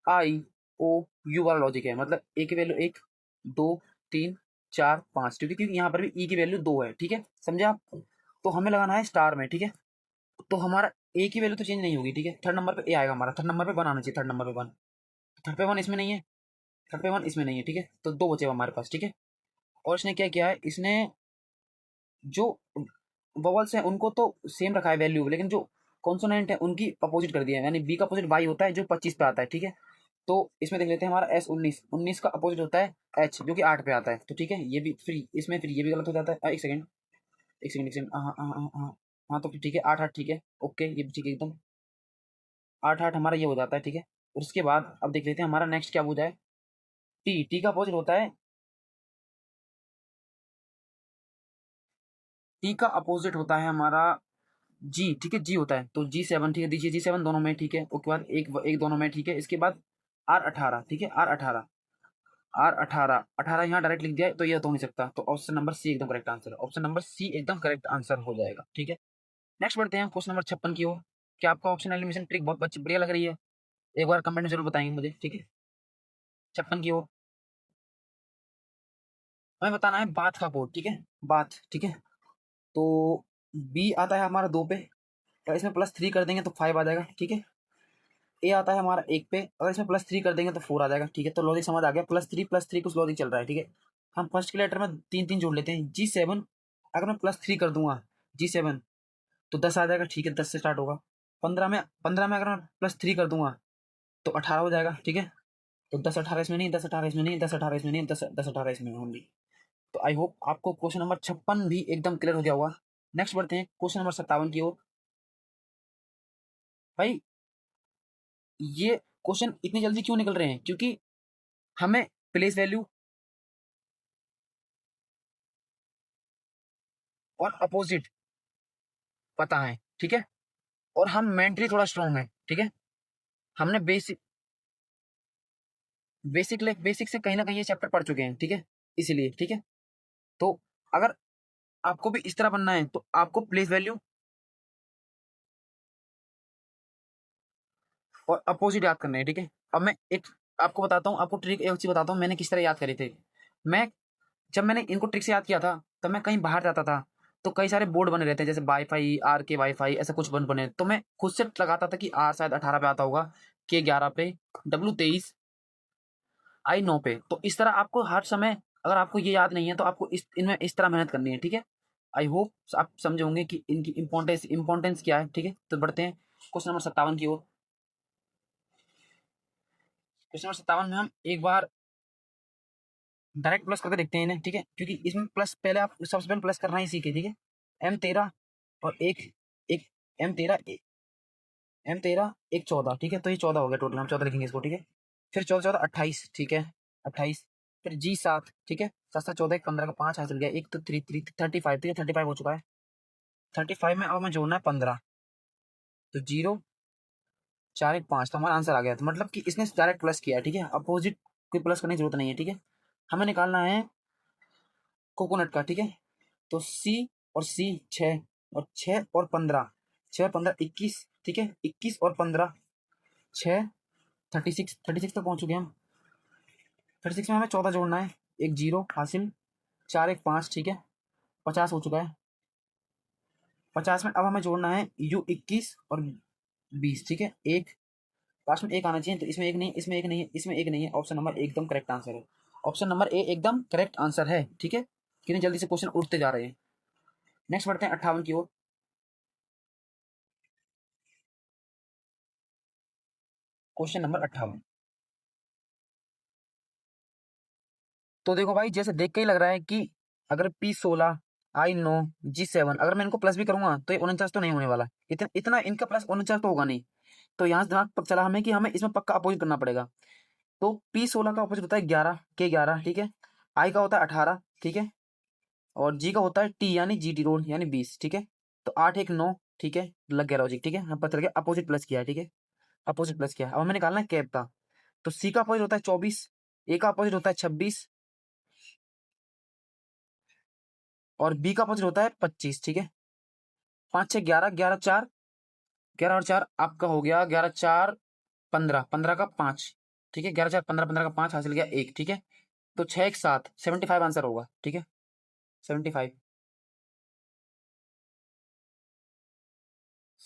आई ओ यू वाला लॉजिक है। मतलब ए की वैल्यू 1 2 3 4 5, क्योंकि यहाँ पर भी ई की वैल्यू 2 है। ठीक है, समझे आप? तो हमें लगाना है स्टार में। ठीक है, तो हमारा ए की वैल्यू तो चेंज नहीं होगी। ठीक है, थर्ड नंबर पे ए आएगा हमारा, थर्ड नंबर पे 1 आना चाहिए, थर्ड नंबर पे 1। थर्ड पे 1 इसमें नहीं है, थर्ड पे 1 इसमें नहीं है। ठीक है, तो 2 बचे हमारे पास। ठीक है, और इसने क्या किया है, इसने जो वोवल्स हैं उनको तो सेम रखा है वैल्यू, लेकिन जो कॉन्सोनेंट है उनकी अपोजिट कर दिया है। यानी बी का अपोजिट वाई होता है जो 25 पे आता है। ठीक है, तो इसमें देख लेते हैं हमारा एस 19 का अपोजिट होता है एच जो कि 8 पे आता है। तो ठीक है, ये भी फ्री, इसमें फिर ये भी गलत हो जाता है। एक सेकंड, एक सेकंड, एक सेकंड, हाँ हाँ हाँ हाँ हाँ, तो फिर ठीक है 8 8 ठीक है, ओके, ये भी ठीक है एकदम। 8 8 हमारा ये हो जाता है। ठीक है, और उसके बाद अब देख लेते हैं हमारा नेक्स्ट क्या पूछा है। टी, टी का अपोजिट होता है, टी का अपोजिट होता है हमारा जी। ठीक है, जी होता है, तो G7। ठीक है, दीजिए G7 दोनों में। ठीक है, उसके बाद एक एक दोनों में। ठीक है, इसके बाद R18। ठीक है, R18, R18, 18 यहाँ डायरेक्ट लिख दिया है, तो ये तो हो नहीं सकता। तो ऑप्शन नंबर सी एकदम करेक्ट आंसर है। ऑप्शन नंबर सी एकदम करेक्ट आंसर हो जाएगा। ठीक है, नेक्स्ट बढ़ते हैं क्वेश्चन नंबर 56 की ओर। क्या आपका ऑप्शन एलिमिनेशन ट्रिक बहुत बढ़िया लग रही है? एक बार कमेंट में जरूर बताएंगे मुझे। ठीक है, 56 की ओर हमें बताना है बाथ का कोड। ठीक है, बाथ। ठीक है, तो बी आता है हमारा 2 पे, अगर इसमें +3 कर देंगे तो 5 आ जाएगा। ठीक है, ए आता है हमारा 1 पे, अगर इसमें +3 कर देंगे तो 4 आ जाएगा। ठीक है, तो लॉजिक समझ आ गया, +3 कुछ लॉजिक चल रहा है। ठीक है, हम फर्स्ट के लेटर में 3 3 जोड़ लेते हैं। G7, अगर मैं +3 कर दूंगा G7 तो 10 आ जाएगा। ठीक है, 10 से स्टार्ट होगा। 15 में अगर मैं +3 कर दूंगा तो 18 हो जाएगा। ठीक है, तो 10 18 इसमें नहीं, 10 18 इसमें नहीं, 10 18 इसमें नहीं, 10 10 18 इसमें होंगी। तो आई होप आपको क्वेश्चन नंबर 56 भी एकदम क्लियर हो गया होगा। नेक्स्ट बढ़ते हैं क्वेश्चन नंबर 57 की ओर। भाई ये क्वेश्चन इतनी जल्दी क्यों निकल रहे हैं? क्योंकि हमें प्लेस वैल्यू और अपोजिट पता है। ठीक है, और हम मेंटली थोड़ा स्ट्रांग है। ठीक है, हमने बेसिक से कहीं ना कहीं ये चैप्टर पढ़ चुके हैं। ठीक है, इसीलिए। ठीक है, तो अगर आपको भी इस तरह बनना है तो आपको प्लेस वैल्यू और अपोजिट याद करना है। ठीक है, अब मैं एक आपको बताता हूँ, आपको ट्रिक एक चीज बताता हूँ मैंने किस तरह याद करी थी। मैं जब मैंने इनको ट्रिक से याद किया था तब मैं कहीं बाहर जाता था, तो कई सारे बोर्ड बने रहते हैं जैसे वाईफाई, आर के वाईफाई, ऐसा कुछ बने। तो मैं खुद से लगाता था कि आर शायद 18 पे आता होगा, के 11 पे, डब्ल्यू 23, आई 9 पे। तो इस तरह आपको हर समय, अगर आपको ये याद नहीं है तो आपको इनमें इस तरह मेहनत करनी है। ठीक है, आई होप आप समझे होंगे कि इनकी इंपॉर्टेंस क्या है। ठीक है, तो बढ़ते हैं क्वेश्चन नंबर 57 की ओर। क्वेश्चन नंबर 57 में हम एक बार डायरेक्ट प्लस करके देखते हैं इन्हें। ठीक है, क्योंकि इसमें प्लस पहले आप सबसे पहले प्लस करना ही सीखे। ठीक है, M13 और एक एक M13 M13 एक 14। ठीक है, तो ये 14 हो गया टोटल, हम 14 लिखेंगे इसको। ठीक है, फिर 14 14 28। ठीक है, 28, फिर G7। ठीक है, 7 7 14 15 का 5 हासिल गया, एक तो 3 3 35। ठीक है, 35 हो चुका है। 35 में अब हमें जोड़ना है 15, तो 0 4 1 5, तो हमारा आंसर आ गया। तो मतलब कि इसने डायरेक्ट प्लस किया है। ठीक है, अपोजिट कोई प्लस करने की जरूरत नहीं है। ठीक है, हमें निकालना है कोकोनट का। ठीक है, तो सी और सी 6, और 6 और 15, 6 और 15 21। ठीक है, 21 और 15 6, 36, 36 तक पहुंच चुके हम। 36 में हमें 14 जोड़ना है, एक 0 हासिल, 4 1 5। ठीक है, 50 हो चुका है। 50 में अब हमें जोड़ना है U21 और 20। ठीक है, एक लास्ट में एक आना चाहिए, तो इसमें एक नहीं, इसमें एक नहीं है, इसमें एक नहीं है। ऑप्शन नंबर एकदम करेक्ट आंसर है। ऑप्शन नंबर ए एकदम करेक्ट आंसर है। ठीक है, कितनी जल्दी से क्वेश्चन उठते जा रहे हैं। नेक्स्ट बढ़ते हैं 58 की ओर। क्वेश्चन नंबर 58, तो देखो भाई जैसे देख के ही लग रहा है कि अगर P16 I9 G7 अगर मैं इनको प्लस भी करूंगा तो ये 49 तो नहीं होने वाला। इतना इतना इनका प्लस 49 तो होगा नहीं। तो यहाँ से दिमाग पक चला हमें कि हमें इसमें पक्का अपोजिट करना पड़ेगा। तो P16 का अपोजिट होता है 11 के 11। ठीक है, आई का होता है 18। ठीक है, और जी का होता है टी यानी GT रोड यानी 20, ठीक है। तो 8 1 9, ठीक है, लग गया लॉजिक, ठीक है। हम पता लगे अपोजिट प्लस किया है, ठीक है, अपोजिट प्लस किया है। अब हमें निकालना है कैप का। तो सी का अपोजिट होता है 24, ए का अपोजिट होता है 26 और बी का अपोजिट होता है 25, ठीक है। 5 6 11, 11 4, 11 और 4 आपका हो गया 11 4 15, 15 का 5, ठीक है। 11 4 15, 15 का 5 हासिल गया 1, ठीक है। तो 6 1 7, 75 आंसर होगा, ठीक है, 75।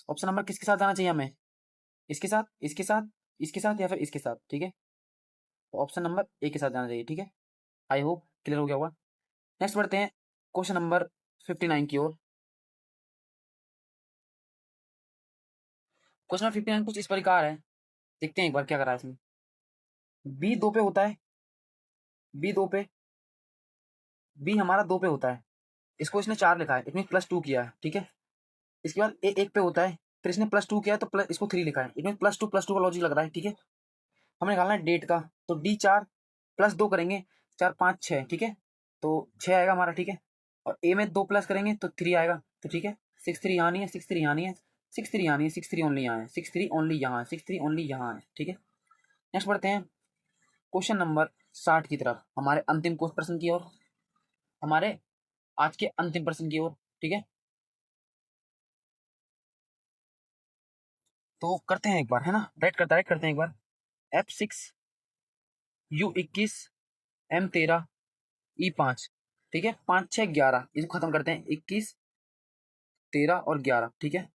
ऑप्शन नंबर किसके साथ जाना चाहिए हमें? इसके साथ, इसके साथ, इसके साथ या फिर इसके साथ, ठीक है। तो ऑप्शन नंबर ए के साथ जाना चाहिए, ठीक है। आई होप क्लियर हो गया होगा। नेक्स्ट बढ़ते हैं क्वेश्चन नंबर 59 की ओर। क्वेश्चन नंबर 59 कुछ इस प्रकार है, देखते हैं एक बार क्या करा है इसमें। बी 2 पे होता है, बी 2 पे, बी हमारा 2 पे होता है, इसको इसने 4 लिखा है, इसमें +2 किया है, ठीक है। इसके बाद ए 1 पे होता है, फिर इसने +2 किया है तो प्लस इसको 3 लिखा है, इसमें +2 का लॉजिक लग रहा है, ठीक है। हमें निकालना है डेट का, तो डी 4 +2 करेंगे, 4 5 6, ठीक है, तो 6 आएगा हमारा, ठीक है। और ए में 2 प्लस करेंगे तो 3 आएगा, तो ठीक है। 6 3 यहाँ नहीं है, 6 3 यहाँ नहीं है, 6 3 यहाँ नहीं है, 6 3 ओनली यहाँ है, 6 3 ओनली यहाँ है, 6 3 ओनली यहाँ है, ठीक है। नेक्स्ट बढ़ते हैं क्वेश्चन नंबर 60 की तरफ, हमारे अंतिम प्रश्न की ओर, हमारे आज के अंतिम प्रश्न की ओर, ठीक है। तो करते हैं एक बार, है ना, राइट करते हैं एक बार। F6 U21 M13 E5, ठीक है। 5 6 11, इसको खत्म करते हैं, 21 13 और 11, ठीक है।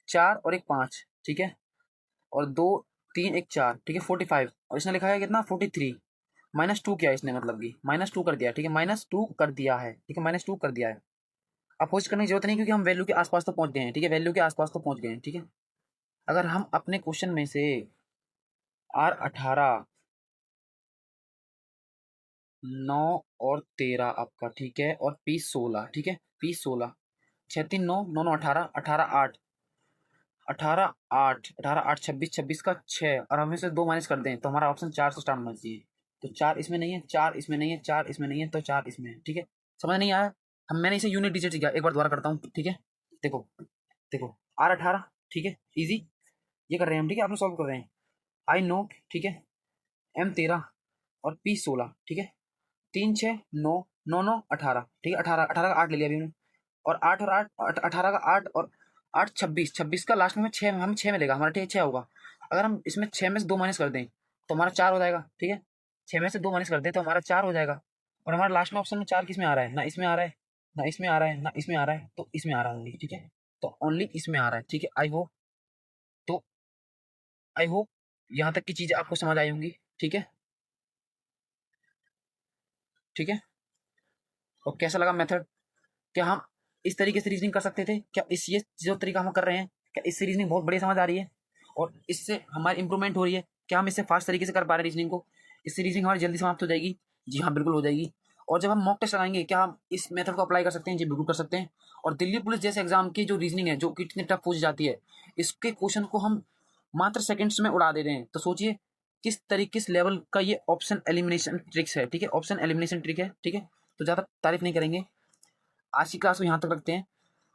4 और एक 5, ठीक है, और 2 3 1 4, ठीक है, 45। और इसने लिखा है कितना, 43, -2 किया इसने, मतलब कि -2 कर दिया, ठीक है, -2 कर दिया है, ठीक है, -2 कर दिया है। अपोज करने की जरूरत नहीं, क्योंकि हम वैल्यू के आसपास तो पहुंच गए हैं, ठीक है, वैल्यू के आसपास तो पहुंच गए हैं, ठीक है। अगर हम अपने क्वेश्चन में से R18 9 और 13 आपका, ठीक है, और P16, ठीक है, P16 6 3 9 9 9 18 18 8 18 8 18 8 26 26 का 6, और हमें से 2 माइनस कर दें तो हमारा ऑप्शन 4 से स्टार्ट होना चाहिए। तो 4 इसमें नहीं है, 4 इसमें नहीं है, 4 इसमें नहीं है, तो 4 इसमें है, ठीक है। समझ नहीं आया, मैंने इसे यूनिट डिजिट किया, एक बार दोबारा करता हूँ, ठीक है। देखो देखो, R18, ठीक है, इजी, ये कर रहे हैं हम, ठीक है, आप लोग सॉल्व कर रहे हैं। आई नोट, ठीक है, M13 और P16, ठीक है, 3 6 9 9 9 18, ठीक है, 18 18 का 8 ले लिया अभी हमने, और 8 और 8 18 का 8 और 8 26 26 का लास्ट में 6, हमें 6 मिलेगा हमारा, ठीक है, 6 होगा। अगर हम इसमें 6 में से 2 माइनस कर दें तो हमारा 4 हो जाएगा, ठीक है। 6 में से 2 माइनस कर दें तो हमारा 4 हो जाएगा। और हमारा लास्ट में ऑप्शन में 4 किस में आ रहा है, ना इसमें आ रहा है, ना इसमें आ रहा है, ना इसमें आ रहा है, तो इसमें आ रहा है ओनली, ठीक है। तो ओनली इसमें आ रहा है, ठीक है। तो आई होप यहाँ तक की चीजें आपको समझ आई होंगी, ठीक है, ठीक है। और कैसा लगा मेथड? क्या हम इस तरीके से रीजनिंग कर सकते थे? क्या इस ये जो तरीका हम कर रहे हैं, क्या इससे रीजनिंग बहुत बढ़िया समझ आ रही है और इससे हमारी इंप्रूवमेंट हो रही है? क्या हम इससे फास्ट तरीके से कर पा रहे हैं रीजनिंग को? इससे रीजनिंग हमारी जल्दी समाप्त हो जाएगी? जी हाँ, बिल्कुल हो जाएगी। और जब हम मॉक टेस्ट लगाएंगे, क्या हम इस मेथड को अप्लाई कर सकते हैं? जी बिल्कुल कर सकते हैं। और दिल्ली पुलिस जैसे एग्जाम की जो रीजनिंग है, जो कि इतनी टफ पूछी जाती है, इसके क्वेश्चन को हम मात्र सेकंड्स में उड़ा दे रहे हैं। तो सोचिए किस लेवल का ये ऑप्शन एलिमिनेशन ट्रिक्स है, ठीक है, ऑप्शन एलिमिनेशन ट्रिक है, ठीक है। तो ज़्यादा तारीफ नहीं करेंगे, आज की क्लास को यहाँ तक रखते हैं।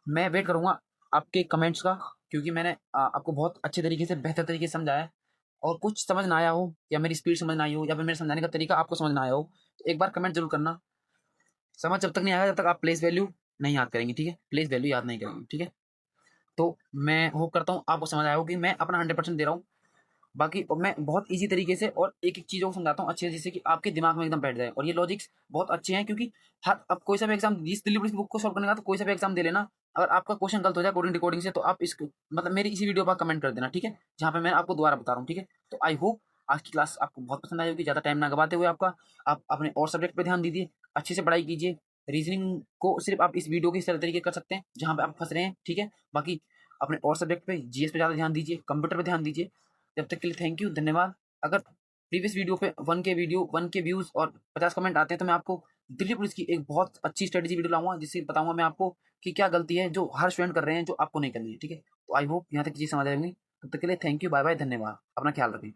मैं वेट करूँगा आपके कमेंट्स का, क्योंकि मैंने आपको बहुत अच्छे तरीके से, बेहतर तरीके से समझाया है। और कुछ समझ ना आया हो, या मेरी स्पीड समझ ना आई हो, या फिर मेरे समझाने का तरीका आपको समझ ना आया हो, तो एक बार कमेंट जरूर करना। समझ जब तक नहीं आएगा, जब तक आप प्लेस वैल्यू नहीं याद करेंगे, ठीक है, प्लेस वैल्यू याद नहीं करेंगे, ठीक है। तो मैं होप करता हूँ आपको समझ आया हो कि मैं अपना 100% दे रहा हूँ। बाकी मैं बहुत ईजी तरीके से और एक एक चीज़ों को समझाता हूँ अच्छे से, जिससे कि आपके दिमाग में एकदम बैठ जाए। और ये लॉजिक्स बहुत अच्छे हैं, क्योंकि हर अब कोई सा भी एग्जाम, जिस दिल्ली पुलिस बुक को सॉल्व करने का, तो कोई सा भी एग्जाम दे लेना, अगर आपका क्वेश्चन गलत हो जाए कोडिंग डिकोडिंग से, तो आप इस मतलब मेरी इसी वीडियो पर कमेंट कर देना, ठीक है, जहाँ पे मैं आपको दोबारा बता रहा हूँ, ठीक है। तो आई होप आज की क्लास आपको बहुत पसंद आई होगी। ज़्यादा टाइम ना गवाते हुए आपका, आप अपने और सब्जेक्ट पे ध्यान दीजिए, अच्छे से पढ़ाई कीजिए। रीजनिंग को सिर्फ आप इस वीडियो के इस तरीके कर सकते हैं जहाँ पे आप फंस रहे हैं, ठीक है। बाकी अपने और सब्जेक्ट पे, जीएस पे ज़्यादा ध्यान दीजिए, कंप्यूटर पे ध्यान दीजिए। जब तक के लिए थैंक यू, धन्यवाद। अगर प्रीवियस वीडियो पे 1 के व्यूज और 50 कमेंट आते हैं, तो मैं आपको दिल्ली पुलिस की एक बहुत अच्छी स्ट्रेटेजी वीडियो लाऊंगा, जिससे बताऊंगा मैं आपको कि क्या गलती है जो हर स्टूडेंट कर रहे हैं, जो आपको नहीं करनी है, ठीक है। तो आई होप यहाँ तक चीज़ समझ आएंगी। तब तक के लिए थैंक यू, बाय बाय, धन्यवाद, अपना ख्याल रखें।